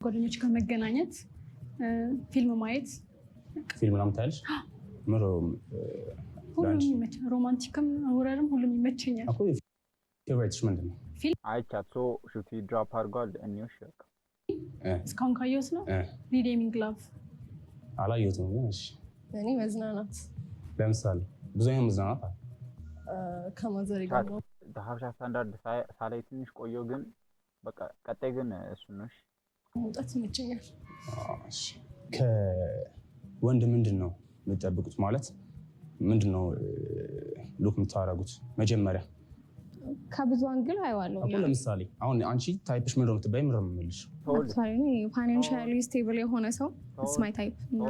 ጓደኞች ጋር መገናኘት ፊልም ማየት ፊልም ምናምን ታያለሽ? ሁሉም ይመቸኛል። ሮማንቲክም ሆረርም ሁሉም ይመቸኛል። እኮ ፌቨራይትሽ ምንድን ነው? አይቻቶ ሹቲ ድራፕ አድርጓል እንዩሽ እስካሁን ካየሁት ነው ሪዴሚንግ ላቭ አላየሁትም ግን እሺ። እኔ መዝናናት ለምሳሌ ብዙ አይነት መዝናናት አለ። ከማዘሪ ጋር ነው ሀበሻ ስታንዳርድ ሳላይ ትንሽ ቆየሁ ግን በቃ ቀጣይ ግን እሱ ነው መውጣት ይመቸኛል። እሺ ከወንድ ምንድን ነው የምትጠብቁት? ማለት ምንድን ነው ሉክ የምታደርጉት መጀመሪያ? ከብዙ አንግል አይዋለሁ። ለምሳሌ አሁን አንቺ ታይፕሽ ምንድን ነው የምትባይ? ምንድን ነው የምልሽ? ፋይናንሻሊ ስቴብል የሆነ ሰው ኢትስ ማይ ታይፕ እና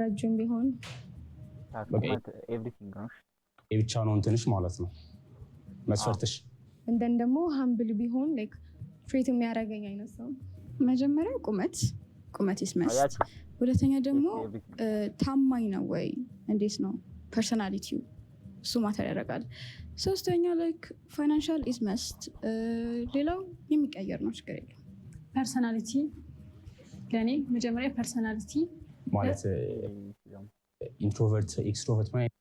ረጅም ቢሆን ኤቭሪቲንግ ነው ብቻ ነው እንትንሽ ማለት ነው መስፈርትሽ። እንደን ደግሞ ሃምብል ቢሆን ላይክ ትሪት የሚያደርገኝ አይነት ሰው። መጀመሪያ ቁመት ይስመስት። ሁለተኛ ደግሞ ታማኝ ነው ወይ እንዴት ነው ፐርሰናሊቲው፣ እሱ ማተር ያደርጋል። ሶስተኛ ላይክ ፋይናንሻል ኢዝ መስት። ሌላው የሚቀየር ነው ችግር የለም። ፐርሰናሊቲ ለእኔ መጀመሪያ ፐርሰናሊቲ ማለት ኢንትሮቨርት ኤክስትሮቨርት ማለት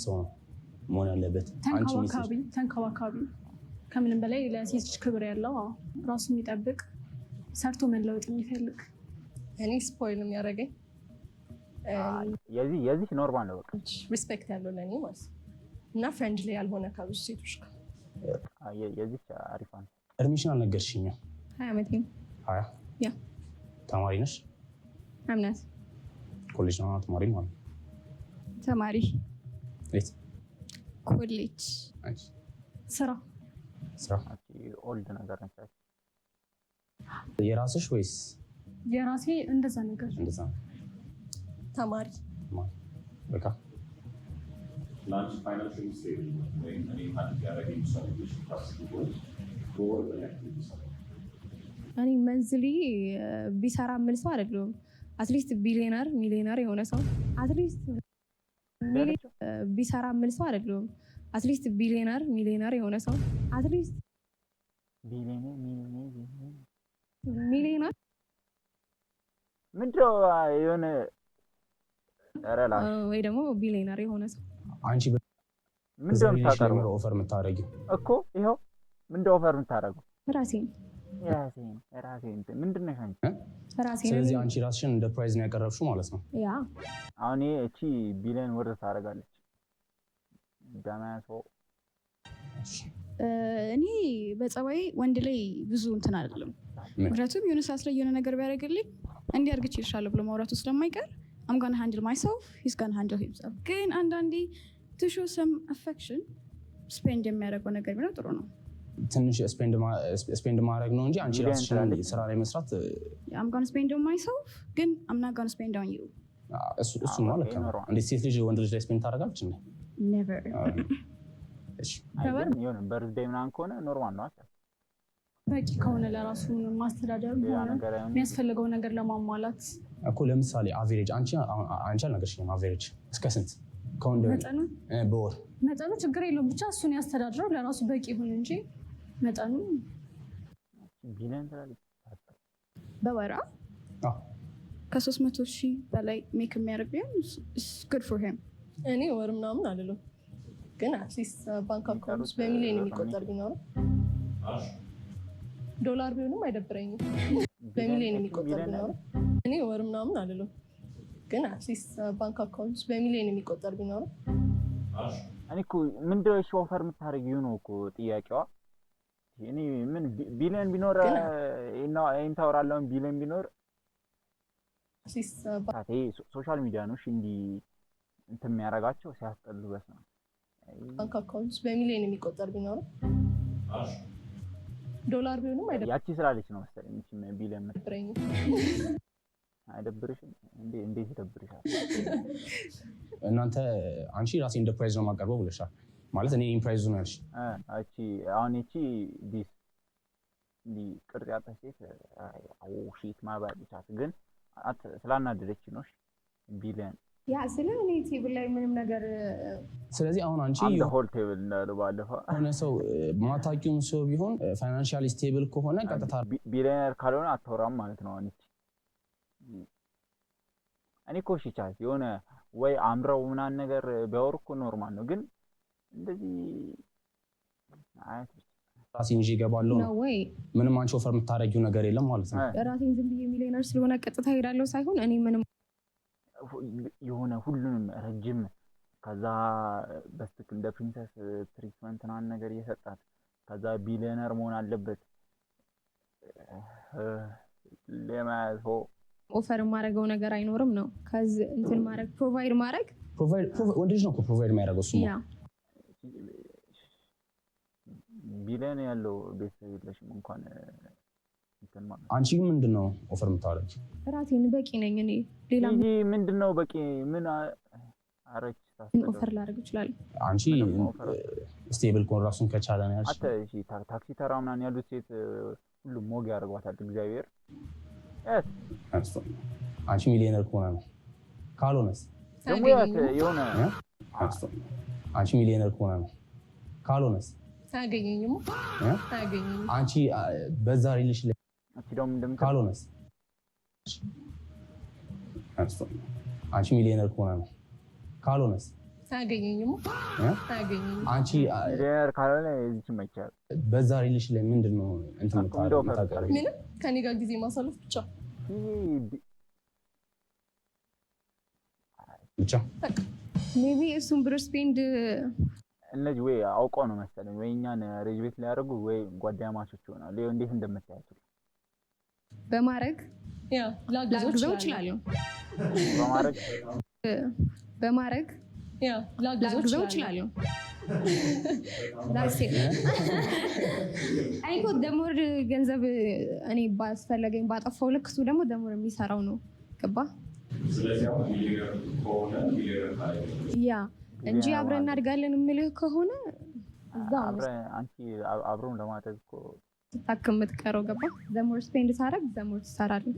ሰው ነው መሆን ያለበት። ተንከባካቢ ከምንም በላይ ለሴት ልጅ ክብር ያለው ራሱ የሚጠብቅ ሰርቶ መለወጥ የሚፈልግ። እኔ ስፖይል የሚያደርገኝ የዚህ ኖርማል ነው በቃ ሪስፔክት ያለው ለእኔ ማለት ነው እና ፍሬንድሊ ያልሆነ ከብዙ ሴቶች ጋር የዚህ አሪፍ ነው። እድሜሽን አልነገርሽኝም። 20 ዓመቴ ነው። 20 ያ ተማሪ ነሽ? አምናት ኮሌጅ ነው ተማሪ ማለት ነው? ተማሪ የት ኮሌጅ? ስራ ኦልድ ነገር ነች። የራስሽ ወይስ? የራሴ እንደዛ ነገር እንደዛ ተማሪ በቃ ላንች ፋይናንሻል ስቴብል ወይም እኔ ታዲያ ያደረገኝ ሰዎች ታስቡ ጎል እኔ መንዝሊ ቢሰራ ምን ሰው አይደለም። አትሊስት ቢሊየነር ሚሊየነር የሆነ ሰው አትሊስት ቢሰራ ምን ሰው አይደለም። አትሊስት ቢሊየነር ሚሊየነር የሆነ ሰው አትሊስት ሚሊየነር ምንድነው የሆነ ወይ ደግሞ ቢሊየነር የሆነ ሰው። አንቺ ምንድነው ኦፈር የምታደርጊው? እኮ ይሄው ምንድነው ኦፈር የምታደርገው? ራሴን ምንድነው አንቺ? ራሴን። ስለዚህ አንቺ ራስሽን እንደ ፕራይዝ ነው ያቀረብሽው ማለት ነው? ያ አሁን እቺ ቢሊየን ወርድ ታደርጋለች ዳማሶ። እኔ በጸባይ ወንድ ላይ ብዙ እንትን አይደለም። ምክንያቱም የሆነ ሰዓት ላይ የሆነ ነገር ቢያደርግልኝ እንዲህ አድርግቼ ይልሻለሁ ብሎ ማውራቱ ስለማይቀር I'm gonna handle myself, he's gonna handle himself. ግን አንዳንዴ to show some affection ስፔንድ የሚያደርገው ነገር ቢኖር ጥሩ ነው። ትንሽ ስፔንድ ማድረግ ነው እንጂ አንቺ ራስሽን ስራ ላይ መስራት I'm gonna spend on myself ግን I'm not gonna spend on you። እሱ ማለት ነው። እንዴት ሴት ልጅ ወንድ ልጅ ላይ ስፔንድ ታደርጋለች እንዴ? never። እሺ የሆነ በርዝዴይ ምናምን ከሆነ ኖርማል ነው። በቂ ከሆነ ለራሱ ማስተዳደር ሆነ የሚያስፈልገው ነገር ለማሟላት እኮ ለምሳሌ አቨሬጅ አንቺ አልነገርሽኝም። አቨሬጅ እስከ ስንት ከወንድ በወር? መጠኑ ችግር የለውም ብቻ እሱን ያስተዳድረው ለራሱ በቂ ይሁን እንጂ መጠኑ ቢሊየን በወር ከ300,000 በላይ ሜክ የሚያደርግ ቢሆን it's good for him። እኔ ወር ምናምን አልልም ግን አትሊስት ባንክ አካውንት በሚሊዮን የሚቆጠር ቢኖረው ዶላር ቢሆንም አይደብረኝም። በሚሊዮን የሚቆጠር ቢኖረው እኔ ወር ምናምን አልልም ግን አትሊስት ባንክ አካውንት በሚሊዮን የሚቆጠር ቢኖረው። እኔ እኮ ምንድነው እሺ ኦፈር የምታደርጊው ነው እኮ ጥያቄዋ። እኔ ምን ቢሊዮን ቢኖር ይሄን ታወራለሁ። ቢሊዮን ቢኖር ሶሻል ሚዲያ ነው እንዲ እንትን የሚያደርጋቸው ሲያስጠሉ በስ ነው። ባንክ አካውንት በሚሊዮን የሚቆጠር ቢኖረው ዶላር ቢሆንም አይደብረኝም። ያቺ ስላለች ነው መሰለኝ እቺ ቢሊዮን መጥረኝ አይደብርሽም? እንዴት ይደብርሻል? እናንተ አንቺ ራሴ እንደ ፕራይዝ ነው ማቀርበው ብለሻል ማለት እኔ ኢምፕራይዝ ነው ያልሽ። እቺ አሁን እቺ ዲስ ቅርጽ ያጣች ሴት ሺት ማባልቻት ግን ስላናደደች ነው ቢሊዮን ያ ስለኔ ቴብል ላይ ምንም ነገር። ስለዚህ አሁን አንቺ ሆል ቴብል እንዳለው ባለፈው ሆነ ሰው ማታቂውን ሰው ቢሆን ፋይናንሻሊ ስቴብል ከሆነ ቀጥታ ቢሊዮነር ካልሆነ አታወራም ማለት ነው። አንቺ እኔ እኮ እሺ ቻት የሆነ ወይ አምረው ምናምን ነገር ቢያወሩ እኮ ኖርማል ነው፣ ግን እንደዚህ ራሴን ይዤ እገባለሁ ነው ወይ ምንም አንቺ ኦፈር የምታደርጊው ነገር የለም ማለት ነው። ራሴን ዝም ብዬ ሚሊዮነር ስለሆነ ቀጥታ ሄዳለሁ ሳይሆን እኔ ምንም የሆነ ሁሉንም ረጅም ከዛ በስትክ እንደ ፕሪንሰስ ትሪትመንት ምናምን ነገር እየሰጣት ከዛ ቢሊዮነር መሆን አለበት ለማለት ኦፈር የማደርገው ነገር አይኖርም ነው። ከዚህ እንትን ማድረግ ፕሮቫይድ ማድረግ ወንድ ልጅ ነው እኮ ፕሮቫይድ የሚያደርገው እሱ ነው። ቢሊዮን ያለው ቤተሰብ የለሽም እንኳን እንትን ማለት አንቺ ግን ምንድነው ኦፈር የምታደርጊው? ራሴን በቂ ነኝ እኔ ሌላ ምንድነው በቂ ምን አረች ኦፈር ላደርግ እችላለሁ። አንቺ ስቴብል ኮን ራሱን ከቻለ ነው ያልሽ። እሺ ታክሲ ተራ ምናምን ያሉት ሴት ሁሉም ሞግ ያደርጓታል እግዚአብሔር አንቺ ሚሊዮነር ከሆነ ነው። ካልሆነስ ደግሞ የሆነ አንቺ ሚሊዮነር ከሆነ ነው። ካልሆነስ ታገኘኝም አንቺ በዛ ሪሌሽ ላይ ካልሆነስ አንቺ ሚሊዮነር ከሆነ ነው። ካልሆነስ ታገኘኝም አንቺ ሚሊዮነር ካልሆነ እዚህ መቻል በዛ ሪሌሽ ላይ ምንድነው እንትን ምንም ከኔ ጋር ጊዜ ማሳለፍ ብቻ ሜቢ እሱን ብር ስፔንድ እነዚህ ወይ አውቀው ነው መሰለኝ ወይ እኛን ሬጅ ቤት ሊያደርጉ ወይ ጓደኛማቾች ይሆናሉ። ይሄ እንዴት እንደምታያቸው በማድረግ ላግዘው እችላለሁ። በማድረግ ላግዘው እችላለሁ። እኔ እኮ ደሞር ገንዘብ እኔ ባስፈለገኝ ባጠፋው ልክ እሱ ደግሞ ደሞር የሚሰራው ነው። ገባ? ያ እንጂ አብረን እናድጋለን የምልህ ከሆነ አንቺ አብረን ለማድረግ እኮ ታክም የምትቀረው ገባ? ደሞር ስፔንድ ሳደርግ ደሞር ትሰራለህ።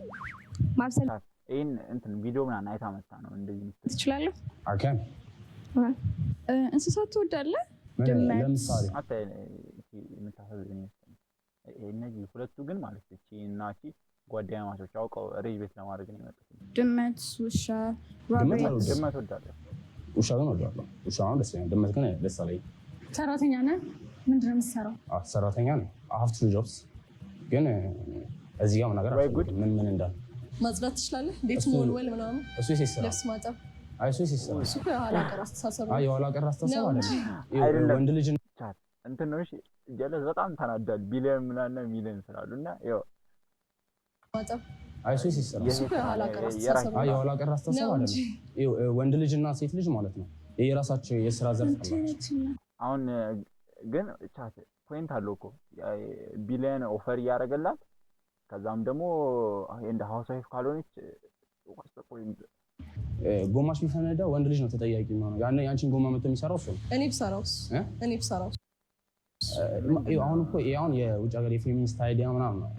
ማብሰል ይሄን እንትን ቪዲዮ ምናምን አይታ መጣ ነው እንደዚህ ትችላለህ። አርካን እንስሳት ትወዳለህ? ለምሳሌ እነዚህ ሁለቱ ግን ማለት እቺ እና እቺ ጓደኛማቾች አውቀው ሬጅ ቤት ለማድረግ ነው የመጡት። ድመት፣ ውሻ፣ ድመት ወዳለሁ። ውሻ ግን ወዳለሁ። ውሻ ነው ደስ ይላል። ድመት ግን ደስ አለኝ። ሰራተኛ ነህ? ምንድን ነው የምትሰራው? ሰራተኛ ነኝ። I have 2 jobs ግን እዚህ ጋር ነገር ምን እንዳለ ማጽዳት ትችላለህ? ቤት መወልወል ምናምን እሱ ይሰራ ልብስ ማጠብ እሱ ይሰራ እሱ የኋላ ቀር አስተሳሰብ ነው። የኋላ ቀር አስተሳሰብ አይደለም። ወንድ ልጅ እንትን ነው። እሺ ጀለስ በጣም ተናዳል። ቢሊዮን ምናምን ሚሊዮን ስላሉ እና ያው ማጠብ እሱ ይሰራ እሱ የኋላ ቀር አስተሳሰብ ነው። የኋላ ቀር አስተሳሰብ አይደለም። ወንድ ልጅና ሴት ልጅ ማለት ነው የራሳቸው የስራ ዘርፍ አላቸው። አሁን ግን ቻት ፖይንት አለው እኮ ቢሊዮን ኦፈር እያደረገላት ከዛም ደግሞ እንደ ሃውስ ዋይፍ ካልሆነች ጎማሽ ቢፈነዳ ወንድ ልጅ ነው ተጠያቂ የሚሆነው። ያንቺን ጎማ መጥቶ የሚሰራው እሱ ነው። እኔ ብሰራውስ አሁን እኮ አሁን የውጭ ሀገር የፌሚኒስት አይዲያ ምናምን ነው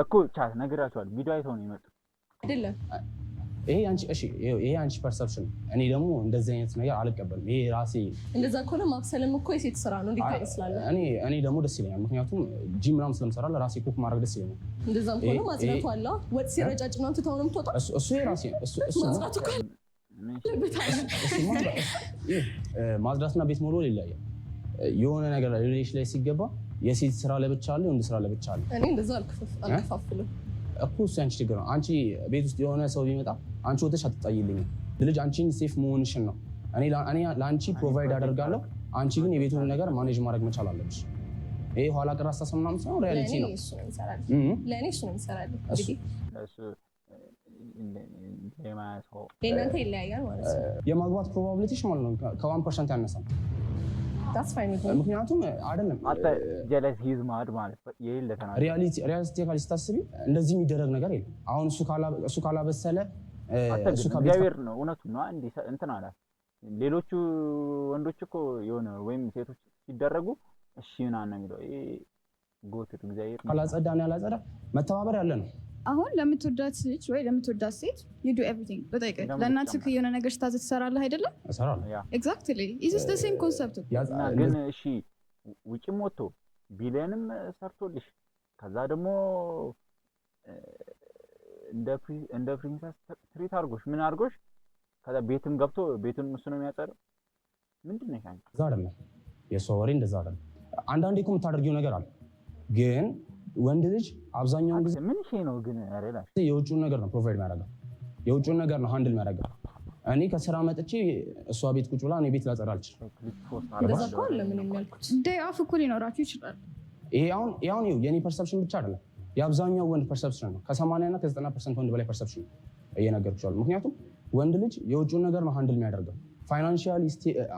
እኮ ቻት ነግራቸዋል። ቪዲዮ አይተው ነው የመጡት አይደለም። ይሄ አንቺ ፐርሰፕሽን። እኔ ደግሞ እንደዚህ አይነት ነገር አልቀበልም። ይሄ ራሴ እንደዛ ከሆነ ማብሰልም እኮ የሴት ስራ ነው። እንዴት ታይስላለህ? እኔ ደግሞ ደስ ይለኛል፣ ምክንያቱም ጂም ምናምን ስለምሰራ ለራሴ ኩክ ማድረግ ደስ ይለኛል። እንደዛም ከሆነ ማጽዳቱ አለ። ወጥ ሲረጫጭ ምናምን ትተው ነው የምትወጣው። እሱ የራሴ ማጽዳቱ እኮ ማጽዳትና ቤት መወልወል ይለያያል። የሆነ ነገር ሪሌሽን ላይ ሲገባ የሴት ስራ ለብቻ አለ፣ የወንድ ስራ ለብቻ አለ። እኔ እንደዛ አልከፋፍልም እኮ እሱ ያንቺ ችግር ነው። አንቺ ቤት ውስጥ የሆነ ሰው ቢመጣ አንቺ ወጥተሽ አትጣይልኝም። ልጅ አንቺን ሴፍ መሆንሽን ነው። እኔ ለአንቺ ፕሮቫይድ አደርጋለሁ። አንቺ ግን የቤቱን ነገር ማኔጅ ማድረግ መቻል አለብሽ። ይሄ ኋላ ቀር አስተሳሰብ ምናምን ሳይሆን ሪያሊቲ ነው። ለእኔ እሱ ነው የሚሰራልኝ። እንግዲህ ለእናንተ ይለያያል ማለት ነው። የማግባት ፕሮባቢሊቲሽ ማለት ነው ከ1% ያነሳል። ምክንያቱም አይደለም ጀለስ ሂዝ ማድ ማለት የሌለ ተናገር ሪያሊስቲካሊ ስታስቢ እንደዚህ የሚደረግ ነገር የለም። አሁን እሱ ካላበሰለ እሱ እግዚአብሔር ነው እውነቱን ነው። አንዴ እንትን አላት። ሌሎቹ ወንዶች እኮ የሆነ ወይም ሴቶች ሲደረጉ እሺ ምናምን ነው የሚለው። ይሄ ጎትት እግዚአብሔር ካላጸዳ ነው ያላጸዳ መተባበር ያለ ነው። አሁን ለምትወዳት ልጅ ወይ ለምትወዳት ሴት you do everything በጠይቀ ለእናትህ የሆነ ነገር ስታዘዝ ትሰራለህ አይደለ? እሰራለሁ። exactly is the same concept ግን እሺ ውጭም ወጥቶ ቢሊየንም ሰርቶልሽ ከዛ ደግሞ እንደ ፕሪንሰስ ትሪት አድርጎሽ ምን አድርጎሽ ከዛ ቤትም ገብቶ ቤቱን እሱ ነው የሚያጸደው። ምንድን ነው ያንቺ? እዛ አይደለም የሷ ወሬ እንደዛ አይደለም። አንዳንዴ እኮ የምታደርጊው ነገር አለ። ግን ወንድ ልጅ አብዛኛውን ጊዜ ምን ነው ግን አሬላሽ የውጭውን ነገር ነው ፕሮቫይድ የሚያደርገው፣ የውጭውን ነገር ነው ሃንድል የሚያደርገው። እኔ ከስራ መጥቼ እሷ ቤት ቁጭ ብላ እኔ ቤት ላጸዳ አልችልም። እንደዛ እኮ ለምን የሚያልኩት ዴይ ኦፍ እኮ ሊኖራችሁ ይችላል። ይሄ አሁን የኔ ፐርሰፕሽን ብቻ አይደለም የአብዛኛው ወንድ ፐርሰፕሽን ነው። ከ80 እና ከ90% ወንድ በላይ ፐርሰፕሽን ነው እየነገርኩሻለሁ። ምክንያቱም ወንድ ልጅ የውጭውን ነገር ነው ሃንድል የሚያደርገው። ፋይናንሻሊ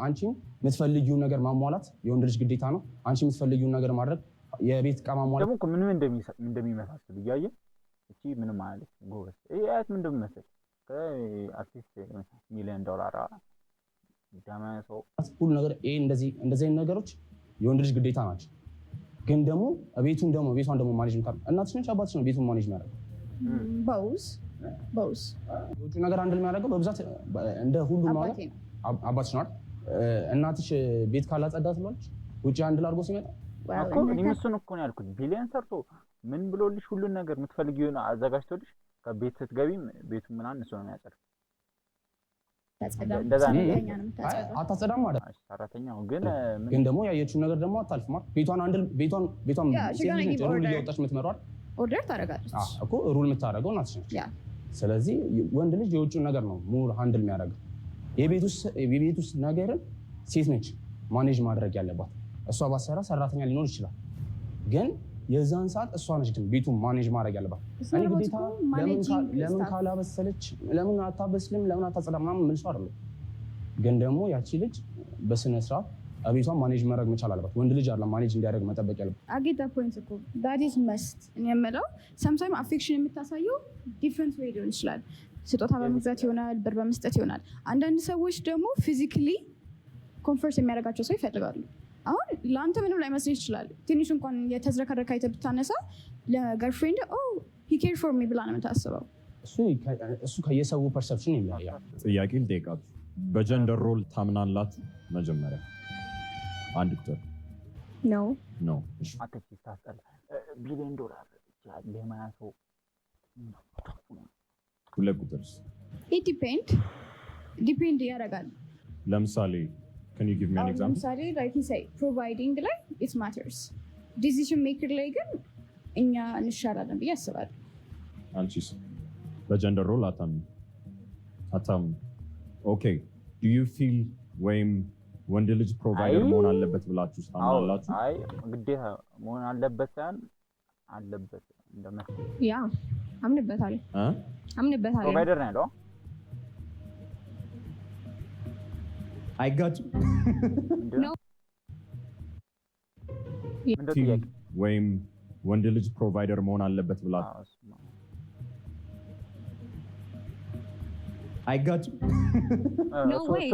አንቺን የምትፈልጊውን ነገር ማሟላት የወንድ ልጅ ግዴታ ነው። አንቺ የምትፈልጊውን ነገር ማድረግ የቤት ዕቃ ማሟላት ደግሞ ምንም እንደሚመሳሰል እያየህ እቺ ምንም ማለት ጎበዝ ያት ምን እንደሚመስል ከአርቲስት $1 ሚሊዮን ዳማሶ ሁሉ ነገር እንደዚህ ነገሮች የወንድ ልጅ ግዴታ ናቸው። ግን ደግሞ ቤቱን ደግሞ ማኔጅ እናትሽ ነች አባትሽ ነው ቤቱን ማኔጅ የሚያደርገው ቦዝ የውጭ ነገር አንድል የሚያደርገው በብዛት እንደ ሁሉ ማለት አባትሽ ነው። እናትሽ ቤት ካላጸዳ ትሏለች ውጭ አንድል አድርጎ ሲመጣ እኮ እሱን እኮ ነው ያልኩት። ቢሊየን ሰርቶ ምን ብሎልሽ ሁሉን ነገር የምትፈልጊውን አዘጋጅቶልሽ ከቤት ስትገቢም ቤቱን ምናምን እሱ ነው የሚያጸዳው። እንደዛ ነው አታጸዳም ማለት ሰራተኛው ግን ደግሞ ያየችውን ነገር ደግሞ አታልፍም ማለት ቤቷን ሩል እያወጣች የምትመራው ኦርደር ታደርጋለች እኮ ሩል የምታደርገው እናትሽ ነች። ስለዚህ ወንድ ልጅ የውጭውን ነገር ነው ሙሉ ሃንድል የሚያደርገው። የቤት ውስጥ ነገርን ሴት ነች ማኔጅ ማድረግ ያለባት። እሷ ባሰራ ሰራተኛ ሊኖር ይችላል፣ ግን የዛን ሰዓት እሷ ነች ግን ቤቱን ማኔጅ ማድረግ ያለባት። እኔ ግዴታ ለምን ካላበሰለች ለምን አታበስልም ለምን አታጸዳም ምናምን የምልሽ አይደለም። ግን ደግሞ ያቺ ልጅ በስነ ስርዓት ቤቷን ማኔጅ ማድረግ መቻል አለባት። ወንድ ልጅ አይደለም ማኔጅ እንዲያደርግ መጠበቅ ያለበት። አጌታ ፖይንት እኮ that is must የምለው ሰምታይም አፌክሽን የምታሳየው ዲፍረንት ዌይ ሊሆን ይችላል። ስጦታ በመግዛት ይሆናል፣ ብር በመስጠት ይሆናል። አንዳንድ ሰዎች ደግሞ ፊዚካሊ ኮንፈርት የሚያደርጋቸው ሰው ይፈልጋሉ። አሁን ለአንተ ምንም ላይመስልህ ይችላል። ትንሽ እንኳን የተዝረከረከ አይተህ ብታነሳ ለገርፍሬንድ he cared for me ብላ ነው የምታስበው። እሱ ከየሰው ፐርሰፕሽን ይለያያል። ጥያቄ ልጠይቃችሁ፣ በጀንደር ሮል ታምናላችሁ? መጀመሪያ አንድ ቁጥር ነው እሺ አትክልት ታስጠላ $1 ቢሊዮን ለማያሰው ሁለት ቁጥርስ? it depend ያደርጋል። ለምሳሌ can you give me an example? ለምሳሌ like you say providing ላይ it matters, decision maker ላይ ግን እኛ እንሻላለን ብዬ አስባለሁ። አንቺስ በጀንደር ሮል አታምኑ? ኦኬ do you feel ወይም ወንድ ልጅ ፕሮቫይደር መሆን አለበት ብላችሁ ታምናላችሁ? አይ ግዴታ መሆን አለበት ሳይሆን አለበት እንደመሰለኝ ያ አምንበታለሁ ፕሮቫይደር ነው ያለው አይጋጭም ነው ወይም ወንድ ልጅ ፕሮቫይደር መሆን አለበት ብላችሁ አይጋጭም ነው ወይ?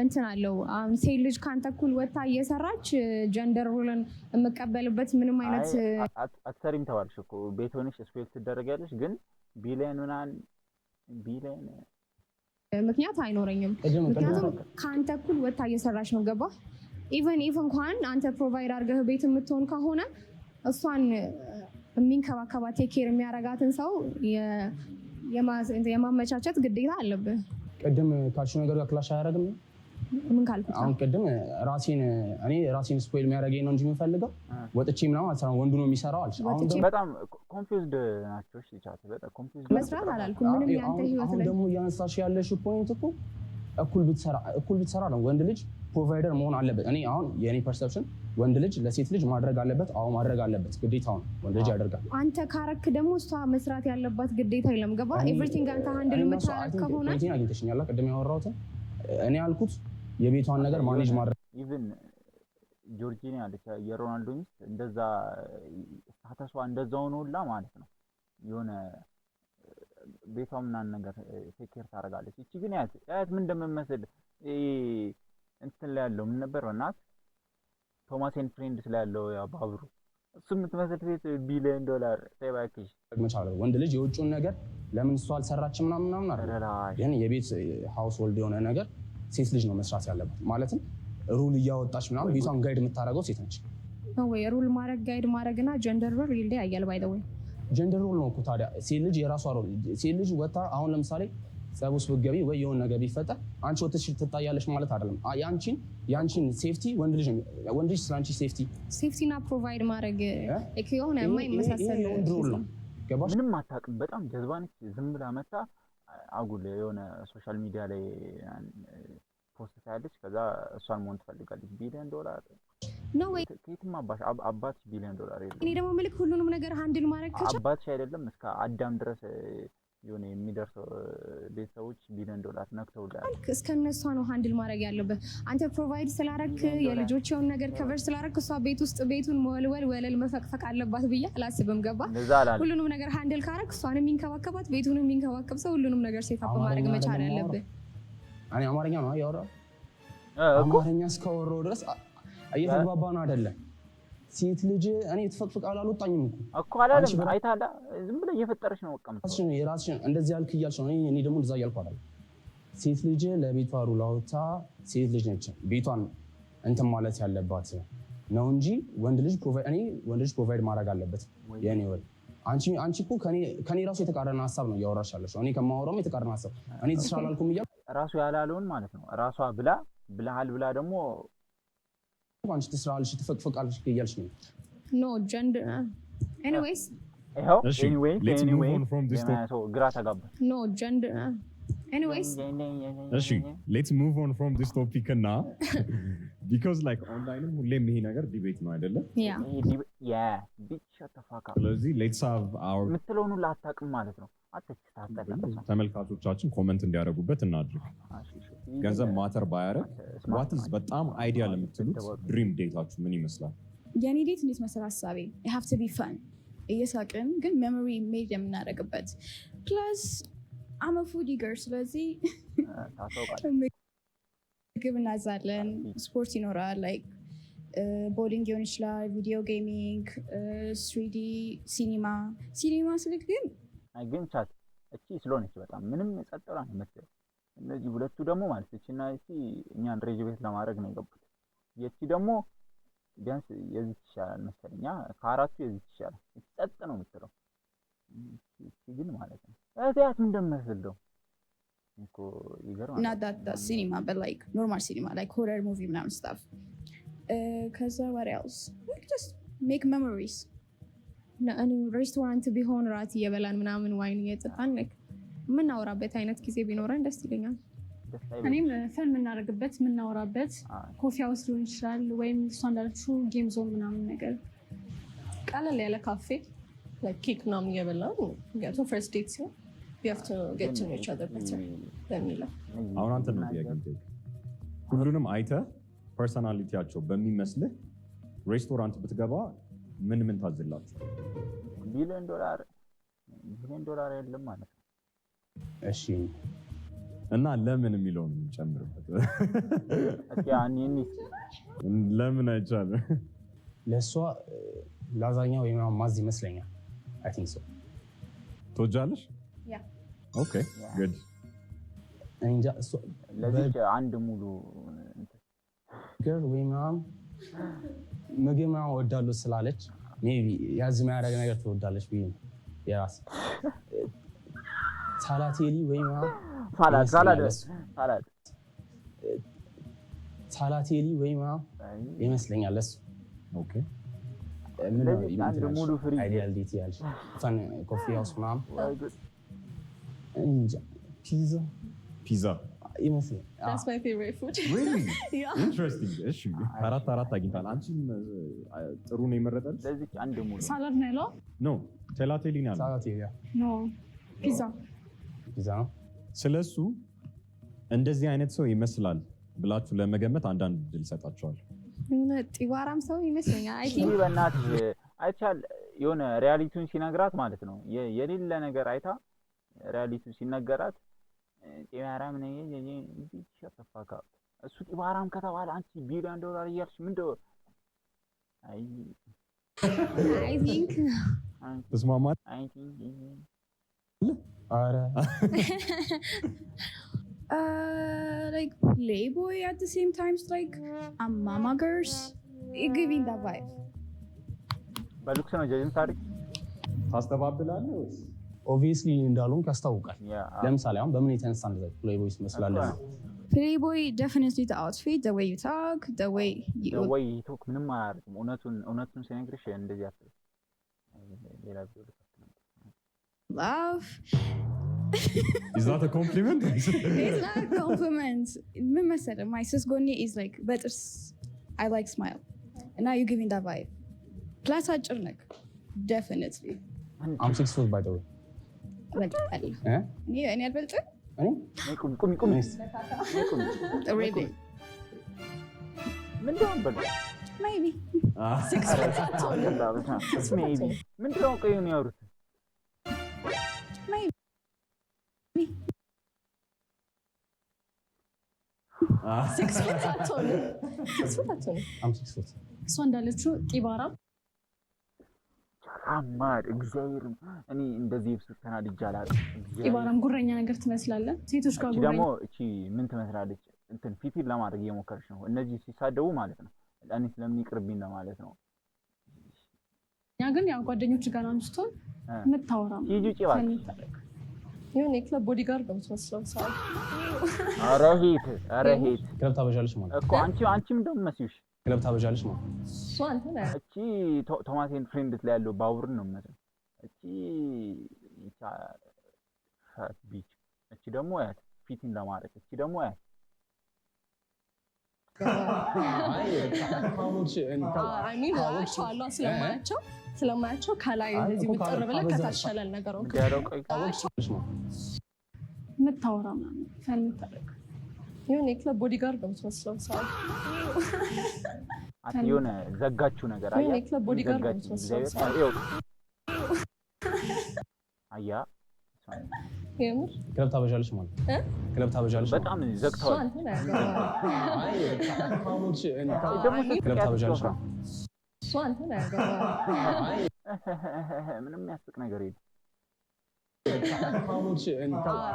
እንትን አለው ሴት ልጅ ካንተ እኩል ወጣ እየሰራች ጀንደር ሮልን የምቀበልበት ምንም አይነት አትሰሪም ተባልሽ እኮ ቤት ሆነሽ ስፔል ትደረጋለሽ። ግን ቢሊየን ምክንያት አይኖረኝም። ምክንያቱም ካንተ እኩል ወጣ እየሰራች ነው። ገባ? ኢቨን እንኳን አንተ ፕሮቫይድ አድርገህ ቤት የምትሆን ከሆነ እሷን የሚንከባከባት ቴክ ኬር የሚያረጋትን ሰው የማመቻቸት ግዴታ አለብህ። ቅድም ካልሽው ነገር ጋር ክላሽ አያደርግም? ምን ካልኩት? አሁን ቅድም ራሴን ስፖይል የሚያደርገኝ ነው እንጂ የምፈልገው ወጥቼ ምናምን አልሰራም፣ ወንዱ ነው የሚሰራው አልሽ። አሁን በጣም ኮንፊውዝድ ናቸው። እሺ ቻት በጣም ኮንፊውዝድ መስራት አላልኩም። ምንም ያንተ ህይወት ላይ አሁን ደግሞ ያነሳሽ ያለሽ ፖይንት እኮ እኩል ብትሰራ ነው ወንድ ልጅ ፕሮቫይደር መሆን አለበት። እኔ አሁን የኔ ፐርሰፕሽን ወንድ ልጅ ለሴት ልጅ ማድረግ አለበት። አዎ ማድረግ አለበት፣ ግዴታው ነው። ወንድ ልጅ ያደርጋል። አንተ ካረክ ደግሞ እሷ መስራት ያለባት ግዴታ የለም። ገባ? ኤቭሪቲንግ አንተ ሃንድል የምታረግ ከሆነ ፖይንቲን አግኝተሽኛል። ቅድም ያወራሁትን እኔ ያልኩት የቤቷን ነገር ማኔጅ ማድረግ ኢቭን ጆርጂኒያ አለች የሮናልዶ ሚስት እንደዛ ስታተሷ እንደዛው ነውላ ማለት ነው። የሆነ ቤቷ ምናምን ነገር ቴክ ኬር ታደርጋለች። እቺ ግን ያት ምን እንደምመስል እንትን ላይ ያለው ምን ነበር በእናት ቶማስ ኤንድ ፍሬንድስ ላይ ያለው ያ ባብሩ እሱ የምትመስል ሴት $1 ቢሊዮን ተባክሽ መቻል። ወንድ ልጅ የውጭውን ነገር ለምን እሷ አልሰራችም ምናምን አይደል? ግን የቤት ሃውስ ሆልድ የሆነ ነገር ሴት ልጅ ነው መስራት ያለባት። ማለትም ሩል እያወጣች ምናምን ቤቷን ጋይድ የምታደርገው ሴት ነች። ወይ ሩል ማድረግ ጋይድ ማድረግና ጀንደር ሮል ይለያያል። ባይ ዘ ወይ ጀንደር ሮል ነው እኮ ታዲያ። ሴት ልጅ የራሷ ሮል ሴት ልጅ ወጣ አሁን ለምሳሌ ጸብ ውስጥ ብትገቢ ወይ የሆነ ነገር ቢፈጠር አንቺ ወጥተሽ ትታያለሽ ማለት አይደለም። ያንቺን ሴፍቲ ወንድ ልጅ ስላንቺ ሴፍቲና ፕሮቫይድ ማድረግ የሆነ የማይመሳሰል ነው። ገባሽ? ምንም አታውቅም። በጣም ጀዝባ ነች። ዝም ብላ መታ አጉል የሆነ ሶሻል ሚዲያ ላይ ፖስት ታያለች። ከዛ እሷን መሆን ትፈልጋለች። $1 ቢሊዮን ነው ወይ ከየትም አባትሽ $1 ቢሊዮን የለም። እኔ ደግሞ ምልክ ሁሉንም ነገር ሃንድል ማድረግ ከቻልኩ አባትሽ አይደለም እስከ አዳም ድረስ የሆነ የሚደርሰው ቤተሰቦች $1 ቢሊዮን ነክተውላል። እስከነሷ ነው ሃንድል ማድረግ ያለበት። አንተ ፕሮቫይድ ስላረክ የልጆችን ነገር ከቨር ስላረክ እሷ ቤቱን ወለል መፈቅፈቅ አለባት ብዬ አላስብም። ገባ? ሁሉንም ነገር ሃንድል ካረክ እሷን የሚንከባከባት ቤቱን የሚንከባከብ ሰው ሁሉንም ነገር ሴት አፕ ማድረግ መቻል ያለበት። እኔ አማርኛ ነው ያወራው። አማርኛ እስካወራው ድረስ እየተግባባን አይደለም። ሴት ልጅ እኔ ተፈቅፍቅ አላልወጣኝም እኮ አላለም። አይታላ ዝም ብለህ እየፈጠረች ነው። ወቀም የራስሽን እንደዚህ ያልክ እያልሽ ነው። እኔ ደግሞ እንደዛ እያልኩ አይደለም። ሴት ልጅ ለቤቷ ሩል አውጥታ ሴት ልጅ ነች ቤቷን እንትን ማለት ያለባት ነው እንጂ ወንድ ልጅ ፕሮቫይድ ማድረግ አለበት። የኔ ወይ አንቺ እኮ ከኔ ራሱ የተቃረነ ሀሳብ ነው እያወራሽ ያለሽ። እኔ ከማወራውም የተቃረነ ሀሳብ እኔ ተስራ አላልኩም እያልኩ ራሱ ያላለውን ማለት ነው። ራሷ ብለሃል ብላ ደግሞ አንቺ ትስራልሽ ትፈቅፍቃልሽ እያልሽ ነው። ኖ ጀንድ ኤኒዌይስ ግራ ተጋባ። ኖ ጀንድ ኤኒዌይስ እሺ ሌትስ ሙቭ ኦን ፍሮም ዲስ ቶፒክ እና ቢኮዝ ላይክ ኦንላይንም ሁሌም ይሄ ነገር ዲቤት ነው አይደለም? ስለዚህ ሌትስ ሃቭ አወር የምትለውን ሁሉ አታውቅም ማለት ነው። ተመልካቾቻችን ኮመንት እንዲያደርጉበት እናድርግ። ገንዘብ ማተር ባያረግ ዋት ኢዝ በጣም አይዲያል የምትሉት ድሪም ዴታችሁ ምን ይመስላል? የኔ ዴት እንዴት መሰለህ ሀሳቤ have to be fun እየሳቅን ግን ሜሞሪ ሜድ የምናደርግበት ፕላስ I'm a foodie girl ስለዚህ ምግብ እናዛለን፣ ስፖርት ይኖራል፣ ላይክ ቦሊንግ ሊሆን ይችላል፣ ቪዲዮ ጌሚንግ፣ 3D ሲኒማ ስልክ ግን ቻት እቺ ስለሆነች በጣም ምንም ጸጥታ ነው የምትለው። እነዚህ ሁለቱ ደግሞ ማለት እቺና እቺ እኛን ሬጅ ቤት ለማድረግ ነው የገቡት። የቺ ደግሞ ቢያንስ የዚህ ይሻላል መሰለኝ። ከአራቱ የዚህ ይሻላል። ጸጥ ነው የምትለው። እቺ ግን ማለት ነው እዚያት እንደምመስለው እኮ ይገርማል። not that cinema but like normal cinema like horror movie ምናምን stuff ከዛ what else like just make memories እኔ ሬስቶራንት ቢሆን ራት እየበላን ምናምን ዋይን እየጠጣን የምናወራበት አይነት ጊዜ ቢኖረን ደስ ይለኛል። እኔም ፊልም የምናደርግበት የምናወራበት ኮፊ ሃውስ ሊሆን ይችላል፣ ወይም እሷ እንዳለችው ጌም ዞን ምናምን ነገር ቀለል ያለ ካፌ ኬክ ምናምን እየበላን ፈርስት ዴት ሲሆን we have to get to know each other better በሚለው አሁን አንተ ነው ጥያቄ ሁሉንም አይተህ ፐርሰናሊቲያቸው በሚመስልህ ሬስቶራንት ብትገባ ምን ታዝላችሁ? $1 ቢሊዮን የለም ማለት ነው። እሺ እና ለምን የሚለው ነው ጨምርበት። ለምን አይቻልም? ለእሷ ላዛኛ ወይም ማዝ ይመስለኛል። አይ ቲንክ ሶ። ትወጃለሽ? ያ ኦኬ ጉድ። እንጃ ለዚህ አንድ ሙሉ ገር ወይም ምግብ ምናምን እወዳለሁ ስላለች ሜቢ ያዝ የሚያደርግ ነገር ትወዳለች ብዬ ነው የራስ ሳላቴሊ ወይም ሳላቴሊ ወይም ይመስለኛል ለሱ። ኦኬ አንድ ሙሉ ፍሪ አይዲያል ዴት ያልሽ ፈን ኮፊ ሃውስ ምናምን እንጃ ፒዛ ይመስለኛል። that's my favorite food really yeah interesting እሺ አራት አግኝታል። አንቺም ጥሩ ነው የመረጠልሽ። ለዚህ አንድ ሙሉ ሳላድ ነው ያለው ኖ ቴላቴሊ ነው ያለው። ሳላቴሊ ኖ ፒዛ ነው። ስለሱ እንደዚህ አይነት ሰው ይመስላል ብላችሁ ለመገመት አንዳንድ ድል ሰጣቸዋል። ጢዋራም ሰው ይመስለኛል። አይ ቲንክ በእናትህ አይቻል የሆነ ሪያሊቲውን ሲነግራት ማለት ነው የሌለ ነገር አይታ ሪያሊቲው ሲነገራት ጢባራም ነኝ እንጂ ሸፈፋካ እሱ ጢባራም ከተባለ አንቺ $1 ቢሊዮን እያልሽ ምንድነው? አይ ቲንክ ተስማማት። አይ ቲንክ አረ like playboy at the same times like a mama girls you giving that vibe በሉክስ ነው ጀጅም ታሪክ ታስተባብላለህ ወይስ? ኦብቪየስሊ እንዳልሆንክ ያስታውቃል። ለምሳሌ አሁን በምን የተነሳ እንደዛ ፕሌይቦይ ትመስላለህ? ፕሌይቦይ definitely the outfit, the way you talk, the way you talk ምንም አያደርግም። እውነቱን ሲነግርሽ እንደዚህ አትበይ። ሌላ ቪዲዮ laugh. Is that a compliment? It's not a compliment. ምን መሰለህ my sis ጎኔ is like በጥርስ I like smile and now you giving that vibe. plus አጭር ነህ definitely. I'm 6 foot by the way. አበልጣለሁ እኔ አልበልጥም። ቁሚ Really? ምንድነው በል maybe 6 foot maybe ምንድነው ቆይ ነው ያወሩት? maybe 6 foot አትሆንም። 6 foot አትሆንም። I'm 6 foot. እሷ እንዳለችው ጢባራ አማር እግዚአብሔር እኔ እንደዚህ ብስ ተናድጃለሁ። ጢባራም ጉረኛ ነገር ትመስላለህ። ሴቶች ጋር ጉረኛ ደግሞ እቺ ምን ትመስላለች? እንትን ፊቲን ለማድረግ እየሞከረች ነው። እነዚህ ሲሳደቡ ማለት ነው ለኔ ስለሚቅርብኝ ነው ማለት ነው። ያ ግን ያው ጓደኞች ጋር አንስቶ የምታወራው ሂጂ ጭባክ የሆነ የክለብ ቦዲጋርድ ነው የምትመስለው። ሳይ ኧረ ሂት ክለብ ታበዣለሽ ማለት እኮ አንቺም ደግሞ መስዩሽ ክለብ ታበዣለሽ ማለት እሷ አንተ ነህ። እቺ ቶማቴን ፍሬንድ ላይ ያለው ባቡርን ነው ማለት እቺ ፋት ቢች እቺ ደግሞ ያት ፊቲን ለማድረግ እቺ ደግሞ ያት አይ ሚን ዋቻለሁ ስለማያቸው ከላይ እንደዚህ ምጥር ብለህ ከታች ሸለል ነገር ነው የምታወራው ማለት ፈልምታረቅ የሆነ የክለብ ቦዲጋርድ ነው የምትመስለው። ሳይ የሆነ ዘጋችሁ ነገር አያ የሆነ የክለብ ቦዲጋርድ ነው የምትመስለው። አያ የምር ክለብ ታበዣለሽ ማለት ክለብ ታበዣለሽ በጣም ዘግተዋል። አንተ ነህ ክለብ ታበዣለሽ ማለት እሷ አንተ ነህ ምንም ያስቅ ነገር የለም።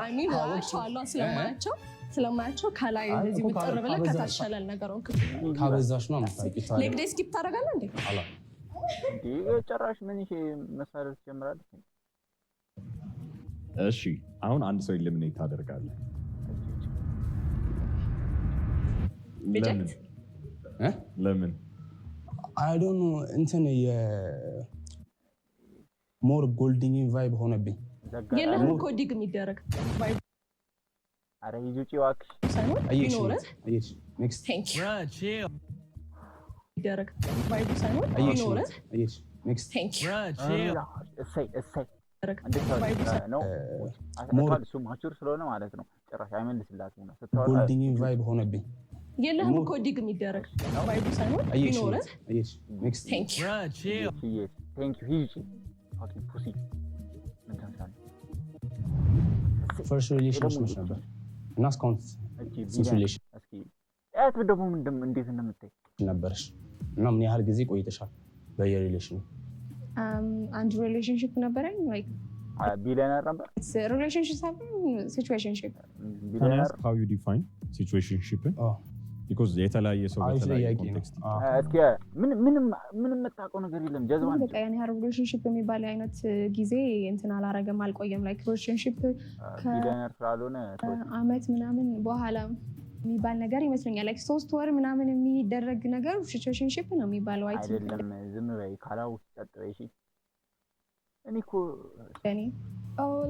አይ ሚን ዋቻለሁ ስለማያቸው ከላይ እንደዚህ ምጥር ብለህ ከታች ሸለል ነገር ነው። ካበዛሽ ነው የምታውቂው። ሌግ ዴይ ስኪፕ ታደርጋለህ እንዴ? አላ እንዴ ጭራሽ ምን ይሄ መሳሪያ ትጀምራለች? እሺ አሁን አንድ ሰው ኢሊሚኔት ታደርጋለህ። ለምን? አይ ዶንት ኖ እንትን ሞር ጎልዲን ቫይብ ሆነብኝ። የለህም እኮ ዲግ የሚደረግ ቫይብ። አረ ሂጂ እባክሽ ሳይሆን ቢኖርህ ኔክስት ቴንክ ዩ ይደረግ ቫይብ ሳይሆን ቢኖርህ ኔክስት ቴንክ ዩ እሰይ ነው እሱ ማቹር ስለሆነ ማለት ነው። ጭራሽ አይመልስላትም ነው ስትወራ ጎልዲን ቫይብ ሆነብኝ። የለህም እኮ ዲግ የሚደረግ ቫይብ ሳይሆን ቢኖርህ ኔክስት ቴንክ ዩ ሂጂ ፋኪንግ ፑሲ ምን ታንሳለህ? ፈርስት ሪሌሽንሽፕ መች ነበር እና እስካሁን ስንት ሪሌሽን እስኪ ያት ደግሞ እንዴት እንደምታይ ነበርሽ እና ምን ያህል ጊዜ ቆይተሻል በየሪሌሽኑ? አንድ ሪሌሽንሽፕ ነበረኝ ላይክ ቢሊየነር ነበር። ኢትስ ሪሌሽንሽፕ ሲቹዌሽንሺፕ ቢሊየነር how you define situationship because የተለያየ ሰው በተለያየ ኮንቴክስት እስኪ ምንም መጣቀው ነገር የለም። ጀዝባ ነው በቃ ያኔ ሪሌሽንሽፕ የሚባል አይነት ጊዜ እንትን አላረገም አልቆየም። ላይክ ሪሌሽንሽፕ ቢሊየነር ስላልሆነ አመት ምናምን በኋላ የሚባል ነገር ይመስለኛል። ላይክ 3 ወር ምናምን የሚደረግ ነገር ሲቹዌሽንሺፕ ነው የሚባለው። አይ ቲንክ አይደለም ዝም በይ ካላው ተጠጥበይ እሺ። እኔ እኮ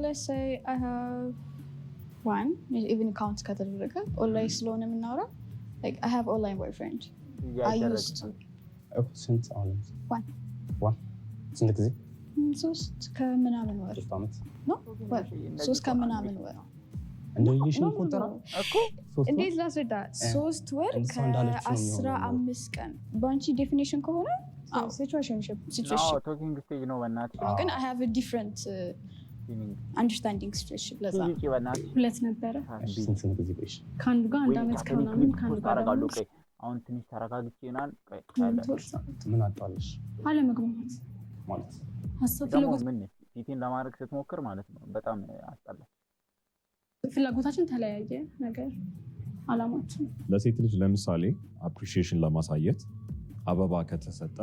let's say I have one even count ከተደረገ ኦንላይን ስለሆነ የምናወራው like I have online boyfriend. I used to ስንት አሁን one ስንት ጊዜ? 3 ከምናምን ወር 3 አመት ነው 3 ከምናምን ወር እንደ ሪሌሽን ቆጠራል እኮ እንዴት ላስረዳ? 3 ወር ከ15 ቀን በአንቺ ዴፊኒሽን ከሆነ ሲቹዌሽንሺፕ ቶኪንግ ስቴጅ ነው በእናትሽ። ግን I have a different understanding situation ለዛ ሂጂ በእናትሽ። ሁለት ነበረ። ስንት ጊዜ ቆይሽ? ከአንዱ ጋር አንድ አመት ከምናምን ከአንዱ ጋር ደግሞ አሁን ትንሽ ተረጋግቼናል። ምን አጣለሽ? አለመግባባት ማለት ሀሳብ ደግሞ ምን ፊቴን ለማድረግ ስትሞክር ማለት ነው በጣም አስጠላ። ፍላጎታችን ተለያየ ነገር አላማችን። ለሴት ልጅ ለምሳሌ አፕሪሺዬሽን ለማሳየት አበባ ከተሰጠ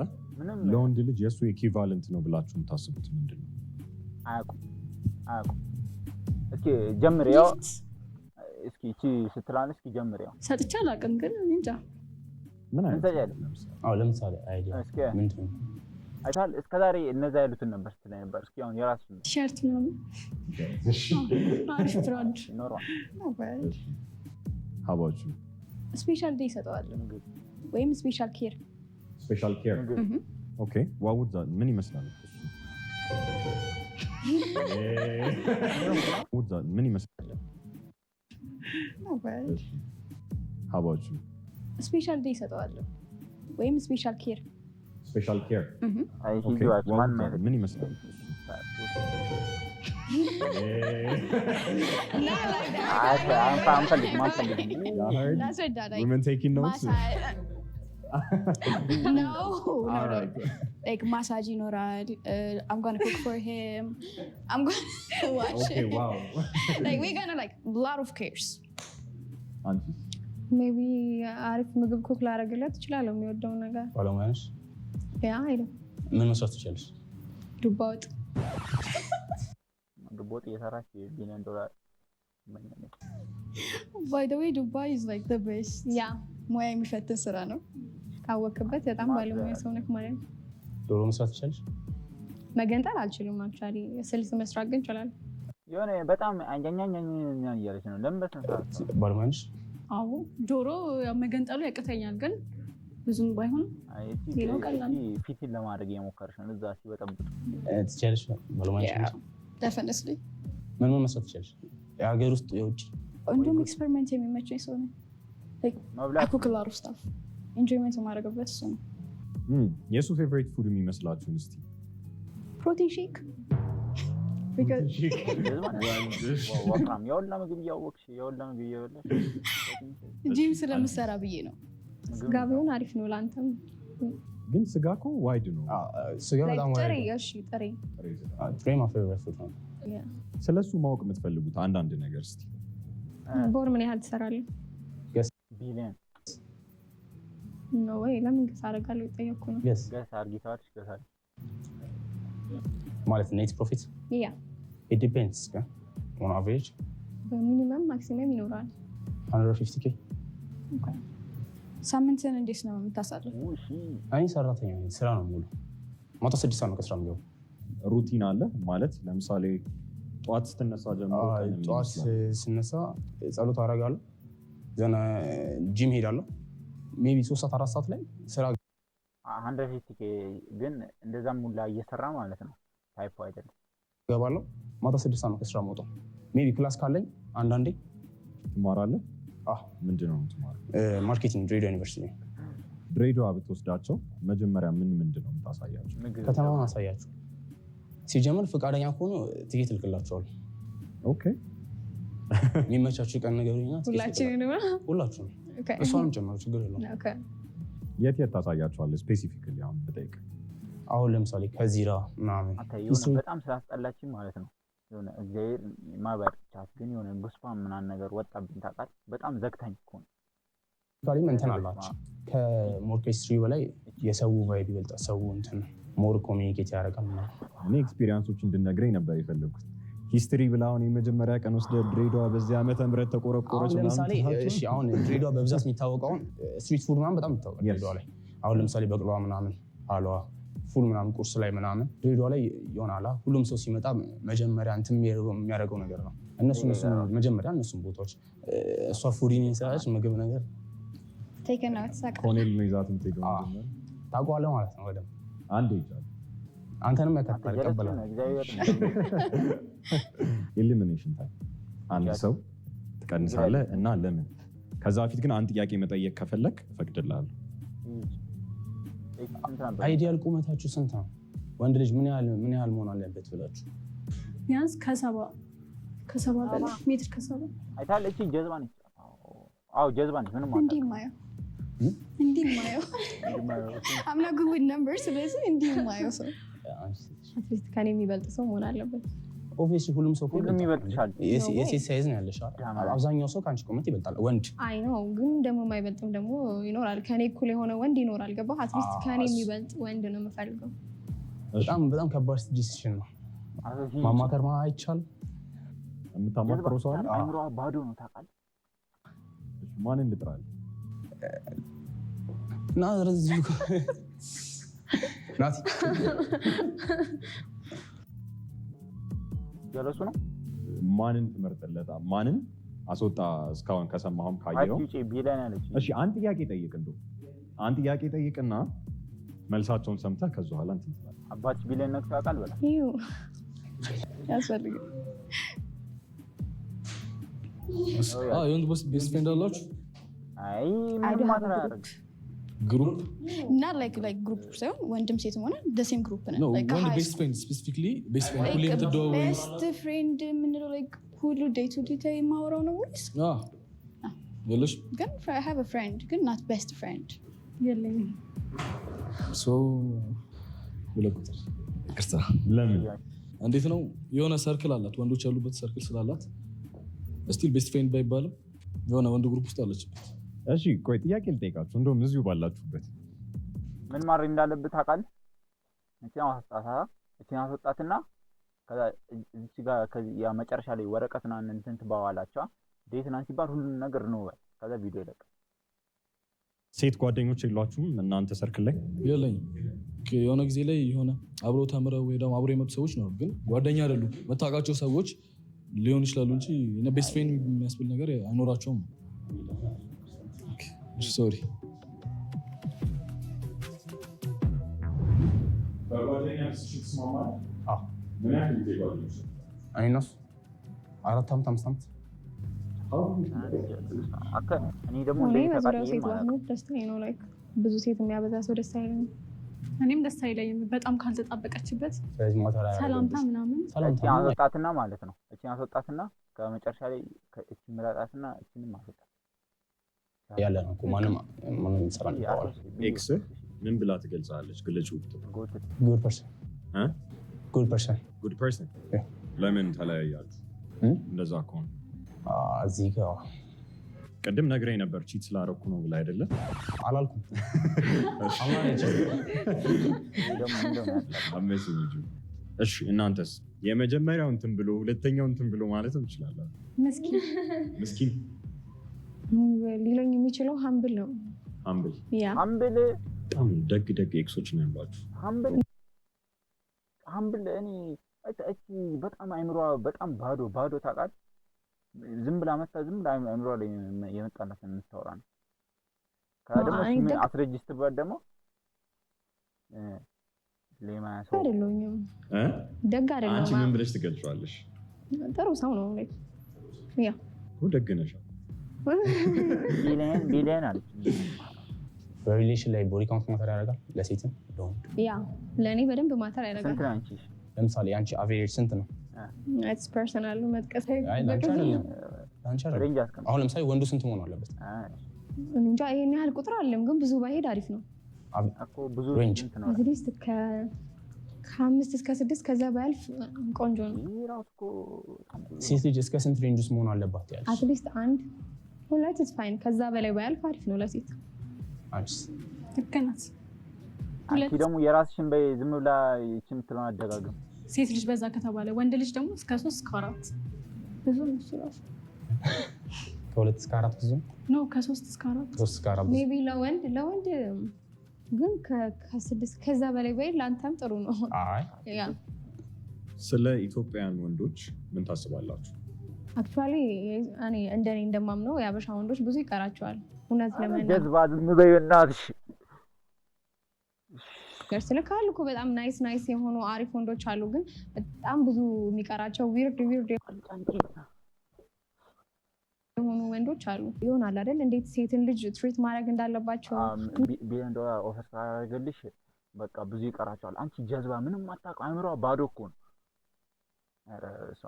ለወንድ ልጅ የሱ ኢኩቫለንት ነው ብላችሁ የምታስቡት ምንድን ነው? አያውቁም። እስኪ ጀምሪያው እስኪ እቺ ስትላል እስኪ ጀምሪያው ሰጥቼ አላውቅም ግን እንጃ ምን አይነት ለምሳሌ አይዲያ ምንድን ነው አይታል እስከዛሬ እነዛ ያሉትን ነበር ስትለኝ ነበር። እስኪ አሁን የራስሽን ቲሸርት ነው አሪፍ ብራንድ ኖርማል How about you? ስፔሻል ዴይ ሰጠዋል ወይም ስፔሻል ኬር Special care. Okay. What would that? ምን ይመስላል? Would that? ምን ይመስላል? How about you? ስፔሻል ዴይ ሰጠዋል ወይም ስፔሻል ኬር Special care. አይ Okay. ሂዱ What ማን would that? ማለት ምን ይመስላል? That's what that like. Women taking notes? No. Like massage ይኖራል. I'm gonna cook for him. I'm gonna watch Okay, it. wow. Like we're gonna like a lot of cares. Auntie. ሜቢ አሪፍ ምግብ ኩክ ላደርግለት እችላለሁ። የሚወደው ነገር ባለሙያ ነሽ? ያ አይደል ምን መስራት ትችላለሽ? ዱባ ወጥ ዱቦጥ እየሰራች $1 billion By the way, Dubai is like the best. ያ ሙያ የሚፈትን ስራ ነው። ካወቅበት በጣም ባለሙያ ሰው ነህ ማለት ነው። ዶሮ መስራት ትችላለሽ? መገንጠል አልችልም። አክቹዋሊ ስልስ መስራት ግን እችላለሁ። የሆነ በጣም አንኛኛኛ እያለች ነው። ለምን በስንት ባለሙያ ነሽ? አዎ ዶሮ መገንጠሉ ያቅተኛል ግን ብዙም ባይሆን ሌላው ቀላል ነው። ፊትን ለማድረግ እየሞከረች ነው። እዛ ሲበጠብጡ ትችላለሽ? ባለሙያ ነሽ? Definitely. ምን መስራት ትችላለሽ? የሀገር ውስጥ የውጭ እንዲሁም ኤክስፐሪመንት የሚመቸኝ ሰው ነው። I cook a lot of stuff. Enjoyment የማደርግበት እሱ ነው። የሱ ፌቨሪት ፉድ የሚመስላችሁን እስቲ? ፕሮቲን ሼክ ወፍራም የወላ ምግብ እያወቅሽ የወላ ምግብ እየበላሽ ጂም ስለምሰራ ብዬ ነው። ስጋ ቢሆን አሪፍ ነው ለአንተም። ግን ስጋ እኮ ዋይድ ነው። ስጋ በጣም ጥሬ ዋይድ ነው። እሺ ጥሬ ጥሬ my favorite food ነው። ስለሱ ማወቅ የምትፈልጉት አንዳንድ ነገር እስቲ? በወር ምን ያህል ትሰራለህ? ቢሊየን ነው ወይ ለምን ገስ አደርጋለሁ የጠየኩ ነው። Yes ገስ አርጊታዎች ገሳል ማለት ኔት ፕሮፊት ያ it depends on average በሚኒመም ማክሲመም ይኖራል። 150k ሳምንትን እንዴት ነው የምታሳልፈው? እኔ ሰራተኛ ነኝ። ስራ ነው ሙሉ ማታ 6 ሰዓት ነው ከስራ የምገባው። ሩቲን አለ ማለት ለምሳሌ ጠዋት ስትነሳ ጀምሮ ጠዋት ስነሳ ጸሎት አደርጋለሁ። ዘና ጂም ሄዳለሁ። ሜቢ 3 ሰዓት 4 ሰዓት ላይ ስራ 150k ግን እንደዛም ሙላ እየሰራ ማለት ነው። ታይፕ አይደለም እገባለሁ። ማታ 6 ሰዓት ነው ከስራ የምወጣው። ሜቢ ክላስ ካለኝ አንዳንዴ ትማራለህ? ምንድን ነው የምትማረው? ማርኬቲንግ ድሬዳዋ ዩኒቨርሲቲ ነው። ድሬዳዋ ብትወስዳቸው መጀመሪያ ምንድን ነው የምታሳያቸው? ከተማውን አሳያቸው። ሲጀምር ፈቃደኛ ከሆኑ ትኬት እልክላቸዋለሁ። ኦኬ የሚመቻችሁ ቀን ነገሩኝና ሁላችሁም እሷንም ጨምሮ ችግር የለውም። የት የት ታሳያቸዋለህ? ስፔሲፊካሊ አሁን ብጠይቅ አሁን ለምሳሌ ከዚራ ምናምን በጣም ስላስጠላችኝ ማለት ነው የሆነ እግዚአብሔር ማበር ቻት ግን የሆነ ጉስፓም ምናምን ነገር ወጣብኝ ታውቃለህ። በጣም ዘግታኝ እኮ ነው። ካሊም እንትን አላችሁ ከሞርኬስትሪ በላይ የሰው ቫይብ ይበልጣል። ሰው እንትን ሞር ኮሚኒኬት ያደርጋል ምናምን። እኔ ኤክስፒሪየንሶች እንድነግረኝ ነበር የፈለጉት። ሂስትሪ ብላውን የመጀመሪያ ቀን ወስደ ድሬዳዋ በዚህ ዓመተ ምህረት ተቆረቆረች ምናምን። ለምሳሌ እሺ አሁን ድሬዳዋ በብዛት የሚታወቀውን ስትሪት ፉድ ምናምን በጣም ይታወቃል ድሬዳዋ ላይ። አሁን ለምሳሌ በቅሏ ምናምን አሏ ፉል ምናምን ቁርስ ላይ ምናምን ድሬዳዋ ላይ ይሆናል። ሁሉም ሰው ሲመጣ መጀመሪያ እንትን የሚያደርገው ነገር ነው። እነሱ መጀመሪያ እነሱም ቦታዎች እሷ ፉዲን ሰራች ምግብ ነገር ኮኔል ነው ይዛት የምትሄደው መጀመሪያ ታውቀዋለህ ማለት ነው። ወደ አንዴ ይቻላል አንተንም ያካትታል ይቀበላል። ኤሊሚኔሽን ታይም አንድ ሰው ትቀንሳለህ እና ለምን? ከዛ በፊት ግን አንድ ጥያቄ መጠየቅ ከፈለክ እፈቅድልሃለሁ። አይዲያል ቁመታችሁ ስንት ነው? ወንድ ልጅ ምን ያህል መሆን አለበት ብላችሁ? ቢያንስ ከሰባ በላይ ሜትር ከሰባ አይታል። እቺ ጀዝባ ነች። አዎ ጀዝባ ነች። ምንም እንዲህ ማየው I'm not good with numbers ስለዚህ እንዲህ ማየው ሰው አትሊስት ከኔ የሚበልጥ ሰው መሆን አለበት። ኦብቪየስሊ ሁሉም ሰው ይበልጥሻል። የሴት ሳይዝ ነው ያለሽ። አብዛኛው ሰው ከአንቺ ቁመት ይበልጣል ወንድ። አይ ነው ግን ደግሞ የማይበልጥም ደግሞ ይኖራል። ከኔ እኩል የሆነ ወንድ ይኖራል። ገባህ? አትሊስት ከኔ የሚበልጥ ወንድ ነው የምፈልገው። በጣም ከባድ ዲሲሽን ነው። ማማከር አይቻልም። የምታማክረው ሰው አለ? አእምሮ ባዶ ነው ታውቃለህ። ማንን ልጥራለህ? ና ረዝዩ ናቲ ጀለሱ ነው። ማንን ትመርጥለታ? ማንን አስወጣ? እስካሁን ከሰማሁም ካየው እሺ፣ አንድ ጥያቄ ጠይቅ። እንደው አንድ ጥያቄ ጠይቅና መልሳቸውን ሰምተህ ከዛ በኋላ እንትን ትላለህ። አባች ቢለን ነክቶ ያውቃል በላ ያስፈልግ የወንድ ቤስት ፍሬንድ አላችሁ? አይ ምንም ማድረግ ግሩፕ እና ላይክ ግሩፕ ሳይሆን ወንድም ሴትም ሆነ ሴም ግሩፕ ነን። ወንድ ቤስት ፍሬንድ ስፔሲፊክሊ ቤስት ፍሬንድ ሁሌ የምትደዋወሉ ቤስት ፍሬንድ የምንለው ሁሉ ዴይ ቱ ዴይ የማወራው ነው ወይስ የለሽ? ግን I have a friend ግን not best friend የለኝም። ሁለት ቁጥር ይቅርታ። ለምን? እንዴት ነው የሆነ ሰርክል አላት፣ ወንዶች ያሉበት ሰርክል ስላላት ስቲል ቤስት ፍሬንድ ባይባልም የሆነ ወንድ ግሩፕ ውስጥ አለችበት። እሺ ቆይ ጥያቄ ልጠይቃችሁ። እንደውም እዚሁ ባላችሁበት ምን ማድረግ እንዳለብህ ታውቃለህ? እቺን አስወጣትና ከዛ እዚህ ጋር ያ መጨረሻ ላይ ወረቀትና እንትን ትባባላችሁ። ዴት ናን ሲባል ሁሉንም ነገር ነው ወይ ከዛ ቪዲዮ ይለቅ። ሴት ጓደኞች የሏችሁም እናንተ ሰርክል ላይ? የለኝም። የሆነ ጊዜ ላይ የሆነ አብሮ ተምረው ወይ ደግሞ አብሮ የመጡ ሰዎች ነው፣ ግን ጓደኛ አይደሉም። መታወቃቸው ሰዎች ሊሆን ይችላሉ እንጂ እነ ቤስት ፍሬንድ የሚያስብል ነገር አይኖራቸውም። ሶሪ እኔ እነሱ 4 ዓመት 5 ዓመት እኔ ደግሞ በዙሪያው ሴት ባትኖር ደስታዬ ነው። ላይክ ብዙ ሴት የሚያበዛ ሰው ደስ አይለኝም። እኔም ደስ አይለኝም በጣም ካልተጣበቀችበት ሰላምታ ምናምን እቺን አስወጣትና ማለት ነው። እቺን አስወጣትና ከመጨረሻ ላይ እቺ መላጣትና እቺንም አስወጣ ያለ ነው። ማንም ሰላም ይባላል። ኤክስ ምን ብላ ትገልጻለች? ግለጪው። ጉድ ፐርሰን ጉድ ፐርሰን ጉድ ፐርሰን። ለምን ተለያያችሁ? እንደዛ ከሆነ እዚህ ጋር ቅድም ነግረኝ ነበር ቺት ስላደረኩ ነው ብላ አይደለም? አላልኩም። እሺ እናንተስ? የመጀመሪያው እንትን ብሎ ሁለተኛው እንትን ብሎ ማለት እንችላለን። ምስኪን ሊለኝ የሚችለው ሀምብል ነው። ሀምብል በጣም ደግ ኤክሶች ነው ያሏችሁ። ሀምብል እኔ እቺ በጣም አይምሯ በጣም ባዶ ታውቃለህ። ዝም ብላ መጣ ዝም ብላ አይምሯ ላይ የመጣላት የምታወራ ነው። ከደሞ ስም አስረጅስት ባት ደግሞ ሌማ ሰው አይደለም ደግ አይደለም። አንቺ ምን ብለሽ ትገልጫለሽ? ጥሩ ሰው ነው ላይ ያ ደግ ነሽ። ቢሊየን አለች። በሪሌሽን ላይ ቦዲ ካውንት ማተር ያደርጋል ለሴትም ለወንድ? ያ ለእኔ በደንብ ማተር ያደርጋል። ስንት ነው አንቺ? ለምሳሌ አንቺ አቬሬጅ ስንት ነው? ኢትስ ፐርሰናል መጥቀስ አሁን ለምሳሌ ወንዱ ስንት መሆን አለበት? እንጃ ይሄን ያህል ቁጥር አለም፣ ግን ብዙ ባይሄድ አሪፍ ነው። ብዙ ሬንጅ አትሊስት ከ5 እስከ 6 ከዛ ባያልፍ ቆንጆ ነው። ሴት ልጅ እስከ ስንት ሬንጅ ውስጥ መሆን አለባት ያለሽ? አትሊስት 1 ሁለት ኢትስ ፋይን። ከዛ በላይ ባያልፍ አሪፍ ነው ለሴት። አንቺስ? ልክ ናት። አንቺ ደግሞ የራስሽን በይ ዝም ብላ ይችም ትለና አደጋግም። ሴት ልጅ በዛ ከተባለ ወንድ ልጅ ደግሞ እስከ 3 እስከ 4 ብዙ ነው እራሱ። ከ2 እስከ 4 ብዙ ነው። ከ3 እስከ 4 3 እስከ 4 ሜቢ ለወንድ ግን ከ6 ከዛ በላይ ባይ ለአንተም ጥሩ ነው። አይ ያ ስለ ኢትዮጵያውያን ወንዶች ምን ታስባላችሁ? አክቹአሊ እኔ እንደኔ እንደማምነው የአበሻ ወንዶች ብዙ ይቀራቸዋል። እውነት ለምን ጀዝባ ዝም በይ እናትሽ። ገርስልካል እኮ በጣም ናይስ የሆኑ አሪፍ ወንዶች አሉ፣ ግን በጣም ብዙ የሚቀራቸው ዊርድ የሆኑ ወንዶች አሉ። ይሆናል አይደል? እንዴት ሴትን ልጅ ትሪት ማድረግ እንዳለባቸው ቢንዶ ኦፈር ሳያደርግልሽ በቃ ብዙ ይቀራቸዋል። አንቺ ጀዝባ ምንም አታውቅም። አይምሯ ባዶ እኮ ነው።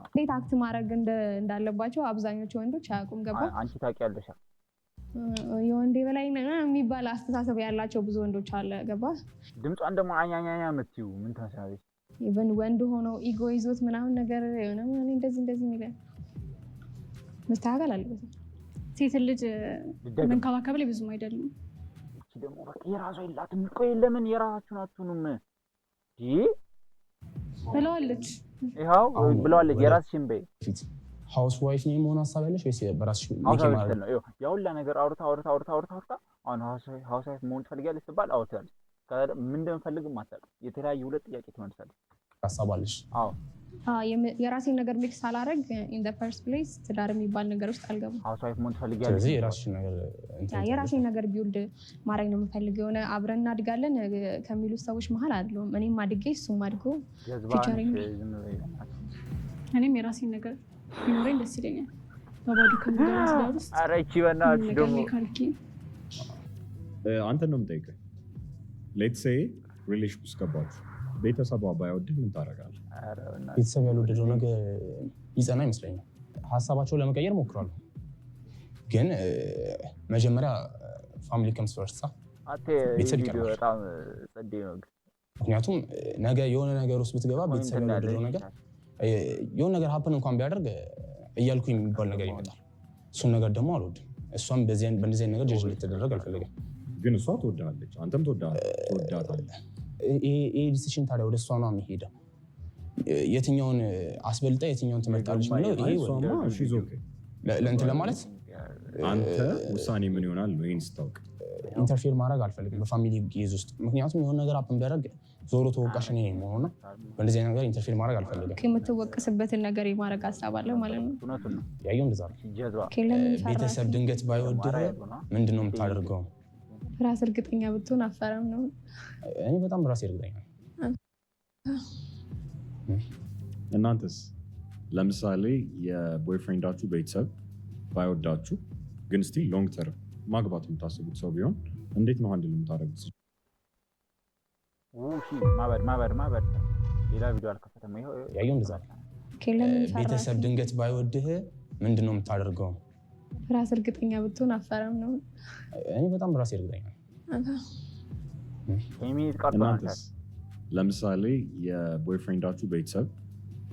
እንዴት አክት ማድረግ እንዳለባቸው አብዛኞቹ ወንዶች አያውቁም። ገባ? አንቺ ታውቂያለሽ። የወንዴ በላይ የሚባል አስተሳሰብ ያላቸው ብዙ ወንዶች አለ። ገባ? ድምጿን ደግሞ አኛኛኛ የምትይው ምን ታሳቢሽ? ኢቭን ወንድ ሆኖ ኢጎ ይዞት ምናምን ነገር የሆነ እንደዚህ የሚለው መስተካከል አለበት። ሴት ልጅ መንከባከብ ላይ ብዙም አይደለም። እቺ ደግሞ በቃ የራሷ የላትም። ቆይ ለምን የራሳችሁን አትሆኑም? ብለዋለች። ይኸው ብለዋለች። የራስሽን በይ ሃውስ ዋይፍ ነው የመሆን ሀሳብ ያለሽ ወይስ በራስሽ ያውላ ነገር አውርታ አሁን ሃውስ ዋይፍ መሆን ትፈልጊያለሽ ስትባል አውርታለች። ምን እንደምፈልግም አታውቅም። የተለያዩ ሁለት ጥያቄ ትመልሳለች። ሀሳብ አለሽ? አዎ የራሴን ነገር ሚክስ ሳላረግ ኢን ዘ ፈርስት ፕሌስ ትዳር የሚባል ነገር ውስጥ አልገባም። ሃውስ ዋይፍ መሆን ትፈልጊያለሽ? ስለዚህ የራስሽን ነገር ቢውልድ ማድረግ ነው የምፈልገው። የሆነ አብረን እናድጋለን ከሚሉ ሰዎች መሀል አይደለሁም። እኔም አድጌ እሱም አድጎ ፊቸሪንግ እኔም የራሴን ነገር ቢኖረኝ ደስ ይለኛል። ባባዱ ከሚደረስ ዳር ውስጥ ኧረ ይቺ በእናትሽ ደግሞ አንተን ነው የምጠይቀህ። ሌትስ ሴይ ሪሌሽን ውስጥ ገባችሁ፣ ቤተሰቧ ባይወድህ ምን ታደርጋለህ? ቤተሰብ ያልወደደው ነገር ይጸና ይመስለኛል። ሀሳባቸውን ለመቀየር ሞክራሉ፣ ግን መጀመሪያ ፋሚሊ ከምስ ፈርስት ቤተሰብ ይቀርባል። ምክንያቱም ነገ የሆነ ነገር ውስጥ ብትገባ ቤተሰብ ያልወደደው ነገር የሆነ ነገር ሀፕን እንኳን ቢያደርግ እያልኩ የሚባል ነገር ይመጣል። እሱን ነገር ደግሞ አልወድም። እሷም በእንደዚህ ነገር ጀጅ ልትደረግ አልፈልግም። ግን እሷ ትወዳለች፣ አንተም ትወዳታለህ። ይሄ ዲሲሽን ታዲያ ወደ እሷ ነው የሚሄደው። የትኛውን አስበልጣ የትኛውን ትመርጣለች የሚለው ለእንትን ለማለት አንተ ውሳኔ ምን ይሆናል ነው። ይህን ስታውቅ ኢንተርፌር ማድረግ አልፈልግም በፋሚሊ ኬዝ ውስጥ። ምክንያቱም የሆነ ነገር አፕን ቢያደርግ ዞሮ ተወቃሽ እኔ መሆኑ ነው። በእንደዚህ ነገር ኢንተርፌር ማድረግ አልፈልግም። የምትወቅስበትን ነገር የማድረግ ሀሳብ አለ ማለት ነው። ያየው እንደዛ ነው። ቤተሰብ ድንገት ባይወድህ ምንድን ነው የምታደርገው? ራስ እርግጠኛ ብትሆን አፈረም ነው። እኔ በጣም ራሴ እርግጠኛ ነኝ። እናንተስ? ለምሳሌ የቦይፍሬንዳችሁ ቤተሰብ ባይወዳችሁ ግን ስቲል ሎንግ ተርም ማግባት የምታስቡት ሰው ቢሆን እንዴት ነው አንድ የምታደርጉት? ማበድ ሌላ ቪዲዮ አልከፈተም። ያየው እንደዛ ነው። ቤተሰብ ድንገት ባይወድህ ምንድን ነው የምታደርገው? ራስ እርግጠኛ ብትሆን አፈረም ነው። እኔ በጣም ራሴ እርግጠኛ ነኝ። እናንተስ? ለምሳሌ የቦይፍሬንዳችሁ ቤተሰብ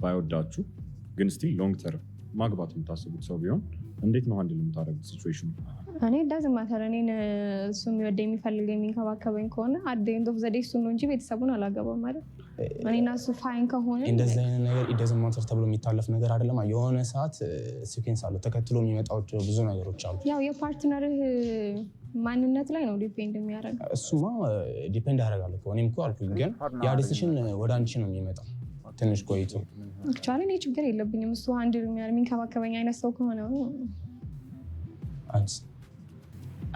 ባይወዳችሁ ግን ስቲል ሎንግ ተርም ማግባት የምታስቡት ሰው ቢሆን እንዴት ነው አንድ የምታደርጉት ሲቹዌሽኑ? እኔ ዳዝ ማተር እኔን እሱ የሚወደኝ የሚፈልገኝ የሚንከባከበኝ ከሆነ አት ኤንድ ኦፍ ዘ ዴይ እሱን ነው እንጂ ቤተሰቡን አላገባም ማለት እኔና እሱ ፋይን ከሆነ እንደዚህ አይነት ነገር ኢት ዳዝንት ማተር ተብሎ የሚታለፍ ነገር አይደለም። የሆነ ሰዓት ሲኩዌንስ አለው፣ ተከትሎ የሚመጣው ብዙ ነገሮች አሉ። ያው የፓርትነርህ ማንነት ላይ ነው ዲፔንድ የሚያደርገው። እሱማ ዲፔንድ ያደርጋል እኮ እኔም እኮ አልኩኝ፣ ግን ያ ዲሲሽን ወደ አንቺ ነው የሚመጣው ትንሽ ቆይቶ። አክቹዋሊ እኔ ችግር የለብኝም እሱ አንድ የሚንከባከበኝ አይነት ሰው ከሆነ አንቺ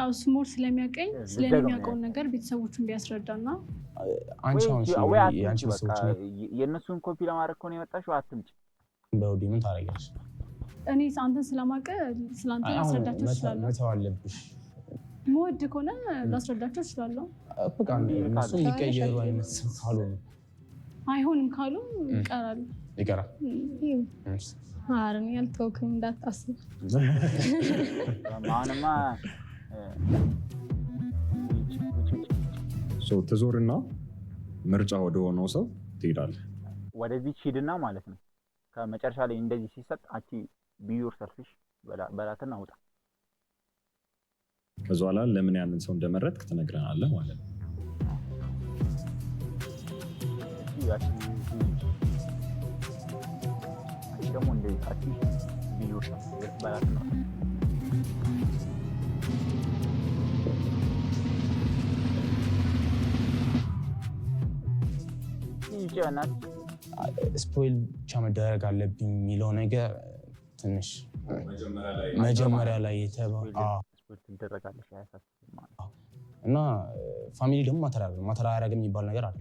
እሱ ሞር ስለሚያውቀኝ ስለሚያውቀውን ነገር ቤተሰቦቹን ቢያስረዳና አንቺ አንቺ ቤተሰቦች የእነሱን ኮፒ ለማድረግ ከሆነ የመጣሽው አትምጪ። በውዲ ምን ታደርጊያለሽ? እኔ አንተን ስለማውቅ ስላንተ ላስረዳቸው እችላለሁ። መተው አለብሽ። መወድ ከሆነ ላስረዳቸው እችላለሁ። በቃ እነሱ የሚቀየሩ አይነት ሰው ካልሆኑ አይሆንም ካሉ ይቀራሉ። ይቀራል። ኧረ እኔ አልተውክም እንዳታስብ። አሁንማ ትዞርና ምርጫ ወደ ሆነው ሰው ትሄዳለህ። ወደዚህ ሂድና ማለት ነው። ከመጨረሻ ላይ እንደዚህ ሲሰጥ አቺ ቢዩር ሰልፊሽ በላትና ውጣ። ከዛ በኋላ ለምን ያንን ሰው እንደመረጥክ ትነግረናለህ ማለት ነው። ደግሞ እንደዚህ አቺ ቢዩር በላትና ስፖይል ብቻ መደረግ አለብኝ የሚለው ነገር ትንሽ መጀመሪያ ላይ እና ፋሚሊ ደግሞ ማተር አያደርግም የሚባል ነገር አለ።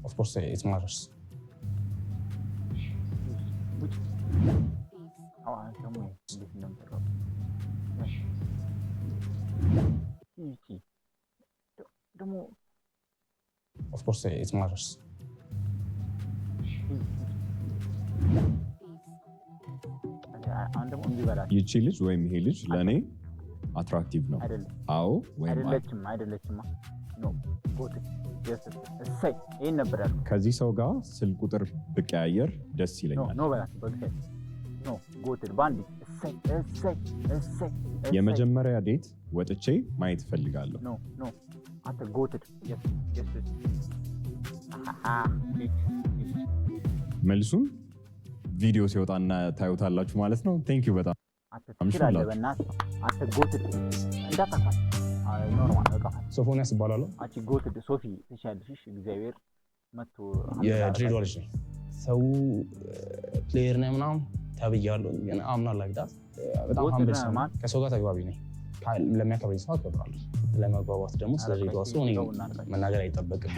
ኦፍኮርስ ኢት ማተርስ። ኦፍኮርስ ኢት ማተርስ። ይቺ ልጅ ወይም ይሄ ልጅ ለእኔ አትራክቲቭ ነው። አዎ ወይም አይደለችም። ከዚህ ሰው ጋር ስልክ ቁጥር ብቀያየር ደስ ይለኛል። የመጀመሪያ ዴት ወጥቼ ማየት እፈልጋለሁ። መልሱን ቪዲዮ ሲወጣና ታዩታላችሁ ማለት ነው። ቴንክ ዩ በጣም አትችላለህ። በእናትህ አትጎትድ እንዳታካት ኖርማል እቃፋት ሶፎንያስ እባላለሁ። አንቺ ጎትድ ሶፊ ትችያለሽ። እግዚአብሔር መጥቶ የድሬዳዋ ልጅ ነኝ። ሰው ፕሌየር ነህ ምናምን ተብያለሁ፣ ግን አምና ላግዳት በጣም ሀምብል ሰው ነኝ። ከሰው ጋር ተግባቢ ነኝ። ለሚያከብረኝ ሰው አከብራለሁ። ለመግባባት ደግሞ ስለ ድሬዳዋ ሰው እኔ መናገር አይጠበቅም።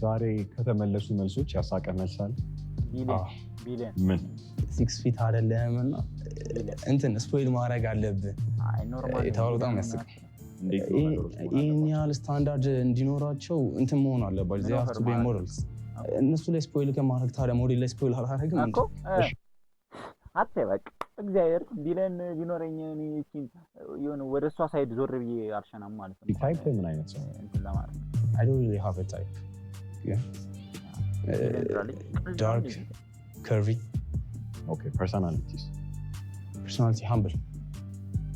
ዛሬ ከተመለሱ መልሶች ያሳቀ መልሳል ምን 6 ፊት አይደለም እና እንትን ስፖይል ማድረግ አለብህ የተባለው በጣም ያስቅ። ይህን ያህል ስታንዳርድ እንዲኖራቸው እንትን መሆን አለባቸው። ዚ ሀቭ ቱ ቢ ሞዴልስ። እነሱ ላይ ስፖይል ከማድረግ ታዲያ ሞዴል ላይ ስፖይል አላደርግም እንዴ? አትበቅ እግዚአብሔር ቢለን ቢኖረኝ የሆነ ወደ እሷ ሳይድ ዞር ብዬ አልሸናም ማለት ነው። ታይፕ ምን አይነት ሰው እንትን ለማለት I don't really have a type. Yeah. Dark, curvy. Okay, personalities. Personality, humble.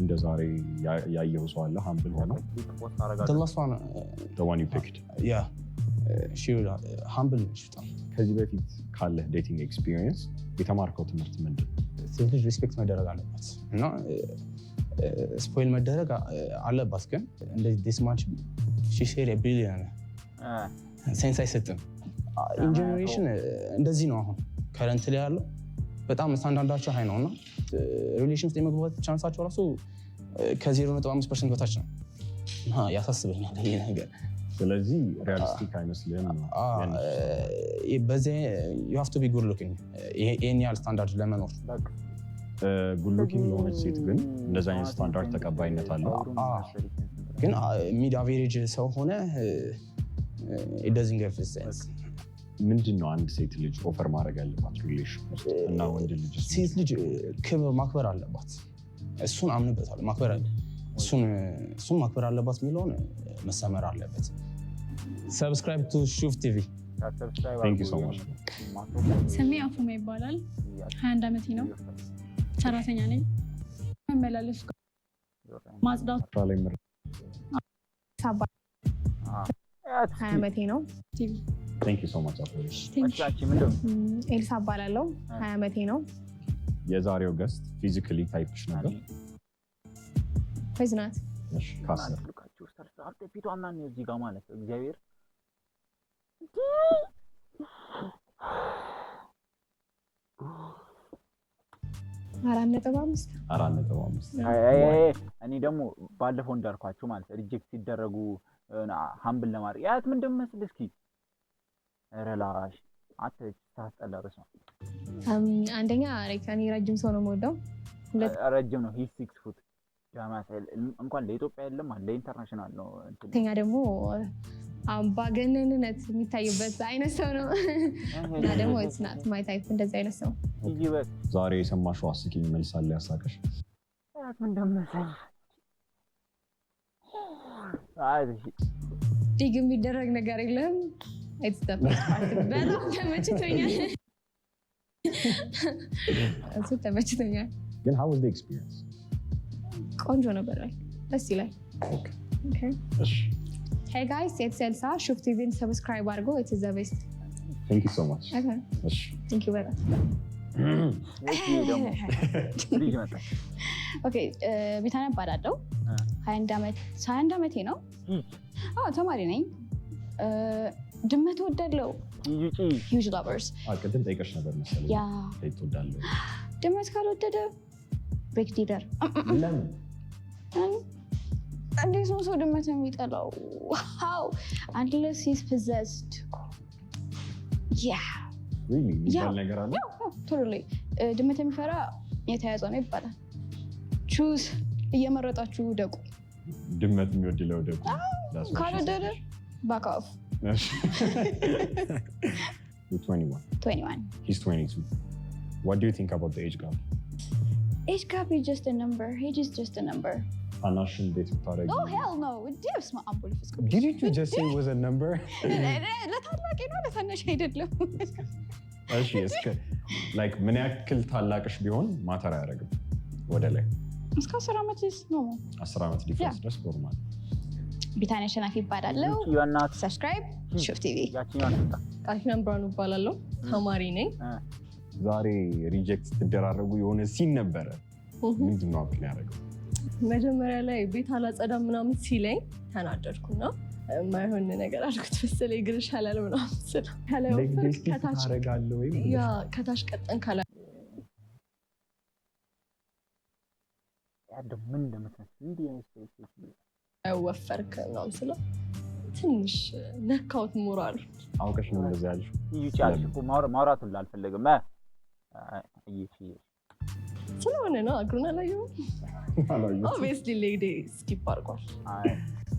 እንደ ዛሬ ያየው ሰው አለ humble ሆነ? The last one. The one you picked. Yeah. She humble. ከዚህ በፊት ካለ ዴቲንግ ኤክስፒሪየንስ የተማርከው ትምህርት ምንድን ነው? ሴት ልጅ ሪስፔክት መደረግ አለባት እና ስፖይል መደረግ አለባት። ግን እንደዚህ ዲስ ማች ሺ ሼር ቢሊየን ሴንስ አይሰጥም። ኢንጀነሬሽን እንደዚህ ነው። አሁን ከረንት ላይ ያለው በጣም ስታንዳርዳቸው ሀይ ነው እና ሪሌሽን ውስጥ የመግባት ቻንሳቸው ራሱ ከ0.5% በታች ነው። ያሳስበኛል ይሄ ነገር። ስለዚህ ሪያሊስቲክ አይመስልም። በዚህ you have to be good looking ይሄን ያህል ስታንዳርድ ለመኖር ጉድ ሉኪንግ ለሆነች ሴት ግን እንደዛ አይነት ስታንዳርድ ተቀባይነት አለው። ግን ሚድ አቬሬጅ ሰው ሆነ it doesn't give sense። ምንድን ነው አንድ ሴት ልጅ ኦፈር ማድረግ ያለባት ሪሌሽን ውስጥ እና ወንድ ልጅ? ሴት ልጅ ክብር ማክበር አለባት። እሱን አምንበታለሁ። ማክበር እሱን ማክበር አለባት የሚለውን መሰመር አለበት። ሰብስክራይብ ቱ ሹፍ ቲቪ። Thank you so much። ስሜ አፉማ ይባላል። 21 ዓመቴ ነው። ሰራተኛ ነኝ። መመላለስ ማጽዳት 20 ዓመቴ ነው። Thank you so much። ኤልሳ እባላለሁ። 20 ዓመቴ ነው። የዛሬው ገስት ፊዚካሊ ታይፕሽ ነበር ወይስ ናት? እሺ ካሰር ፊቷና ነው እዚህ ጋር ማለት እግዚአብሔር 4.5 እኔ ደግሞ ባለፈው እንዳልኳችሁ ማለት ሪጀክት ሲደረጉ ሃምብል ለማድረግ ያት ምን እንደምመስል እስኪ ረላሽ አትታስጠላበስ ነው። አንደኛ እኔ ረጅም ሰው ነው የምወደው። ረጅም ነው ሂ 6 ፉት ጃማሰል እንኳን ለኢትዮጵያ የለም ለኢንተርናሽናል ነው። አንደኛ ደግሞ አምባገነንነት የሚታይበት አይነት ሰው ነው እና ደግሞ it's not my type እንደዚህ አይነት ሰው። ዛሬ የሰማሽው አስቂኝ መልስ አለ ያሳቀሽ? ያት ምን እንደምመስል ዲግ የሚደረግ ነገር የለም። it's the best part። በጣም ተመችቶኛል። እሱ ተመችቶኛል። ግን how was the experience? ቆንጆ ነበር። ደስ ይላል። Okay. እሺ Hey guys, it's Elsa. ሹፍ ቲቪን ሰብስክራይብ አድርጎ it's the best. Thank you so much. Okay. እሺ Thank you very much. ኦኬ ቤታና እባላለሁ። 21 ዓመቴ ነው። ተማሪ ነኝ። ድመት እወዳለሁ። huge lovers። ቅድም ጠይቀሽ ነበር መሰለኝ። ያ ትወዳለሁ። ድመት ካልወደደ ቤክ ዲደር። ለምን? እንዴት ነው ሰው ድመት የሚጠላው? how unless he's possessed. yeah really የሚባል ነገር አለ? ቶታሊ ድመት የሚፈራ የተያዘ ነው ይባላል። ቹዝ እየመረጣችሁ ደቁ። ድመት የሚወድለው ደቁ። ካልወደደ back off። You're 21. He's 22. What do you think about the age gap? Age gap is just a number. Age is just a number. ታናሽን ቤት ብታረጊ? Oh hell no. Didn't you just say it was a number? ለታላቅ ነው ለታናሽ አይደለም። እሺ እስከ like ምን ያክል ታላቅሽ ቢሆን ማተር አያደርግም ወደ ላይ? እስከ 10 ዓመት ነው። 10 ዓመት ዲፍረንስ ድረስ ኖርማል። ቢታንያ ሸናፊ ይባላለሁ። ሰብስክራይብ ሹፍ ቲቪ። ቃል ኪዳን ብርሃኑ እባላለሁ። ተማሪ ነኝ። ዛሬ ሪጀክት ትደራረጉ የሆነ ሲን ነበረ። ምንድነው አፕል ያደረገው? መጀመሪያ ላይ ቤት አላጸዳም ምናምን ሲለኝ ተናደድኩና የማይሆን ነገር አልኩት መሰለኝ። እግር ይሻላል ምናምን ስለው ከታች ቀጠን ካላ ወፈርክ ምናምን ስለው ትንሽ ነካውት ሞራሉ። አውቀሽ ነው እንደዚህ ያልሽው? ማውራቱን አልፈለግም ስለሆነ ነው። እግሩን አላየሁም። ኦብቪየስሊ ሌግ ዴይ ስኪፕ አድርጓል።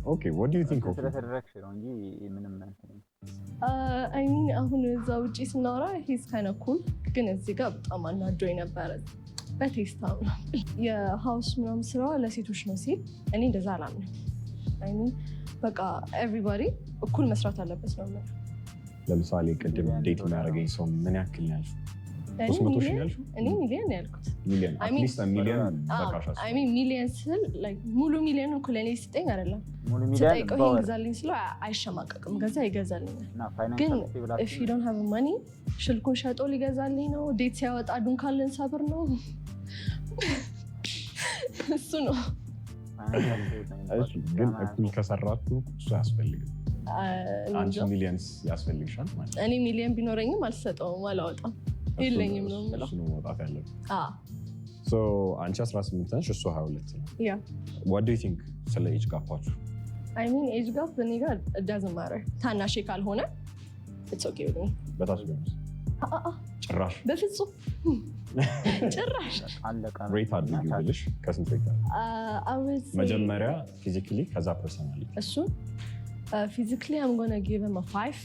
ኦኬ what do you think of ስለተደረግሽ ነው እንጂ ምንም አይ ሚን አሁን እዛ ውጪ ስናወራ ሂስ ካይና ኩል፣ ግን እዚህ ጋር በጣም አናዶኝ ነበረ። በቴስታ ነው የሃውስ ምናምን ስራዋ ለሴቶች ነው ሲል እኔ እንደዛ አላምንም። አይ ሚን በቃ ኤቭሪባዲ እኩል መስራት አለበት ነው ማለት። ለምሳሌ ቅድም ዴት የሚያደርገኝ ሰው ምን ያክል ነው ያልሽው? 300 ሺህ ያልሽው? እኔ ሚሊዮን ያልኩት። ሚሊዮን at least a million በቃሻስ። አይ ሚን ሚሊዮን ስል ላይክ ሙሉ ሚሊዮን እኮ ለኔ ሲጠኝ አይደለም ሙሉ ሚሊዮን ይገዛልኝ ስለው አይሸማቀቅም። ገዛ ይገዛልኛል። ግን if you don't have money ሽልኩን ሸጦ ሊገዛልኝ ነው። ዴት ሲያወጣ ዱንካልን ሰብር ነው እሱ ነው። እሺ ግን እኩል ከሰራችሁ እሱ ያስፈልጋል። አንቺ ሚሊዮንስ ያስፈልግሻል ማለት። እኔ ሚሊዮን ቢኖረኝም አልሰጠውም፣ አላወጣም፣ የለኝም ነው የምለው። እሱ ነው መውጣት ያለበት። ሶ አንቺ 18 ነሽ፣ እሱ 22 ነው። ያ what do you think ስለ ኤጅ ጋፓችሁ? አይ ሚን ኤጅ ጋፕ በእኔ ጋር it doesn't matter። ታናሽ ካልሆነ it's okay with me። በታች ግን ጭራሽ በፍጹም ጭራሽ አለቀ። ሬት አድርጊ ብልሽ ከስንት ሬት አለ? መጀመሪያ ፊዚካሊ ከዛ ፐርሰናሊቲ። እሱ ፊዚካሊ I'm gonna give him a 5።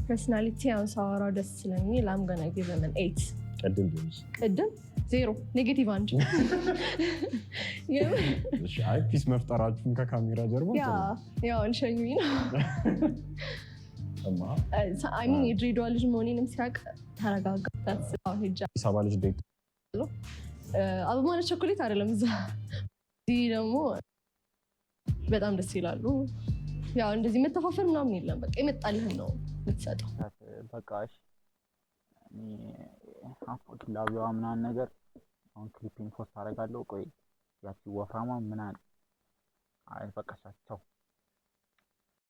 ፐርሰናሊቲ አሁን ሳወራው ደስ ስለሚል I'm gonna give him an 8። ቅድም ቢሆንስ? ቅድም 0 ኔጌቲቭ አንቺ። እሺ አይ ፒስ መፍጠራችሁን ከካሜራ ጀርባ ያው እንሸኙኝ ነው። አይ ሚን የድሬዳዋ ልጅ መሆኔንም ሲያውቅ ተረጋጋ። ሰባ ልጅ ዴት አበባነ ቸኮሌት አይደለም እዛ። እዚህ ደግሞ በጣም ደስ ይላሉ። ያው እንደዚህ መተፋፈር ምናምን የለም። በቃ የመጣልህን ነው የምትሰጠው። በቃ እሺ እኔ አፎት ላቢዋ ምናምን ነገር አሁን ክሊፒንግ ፖስት አደርጋለሁ። ቆይ ያቺ ወፍራማ ምናምን አይ በቃ ቻው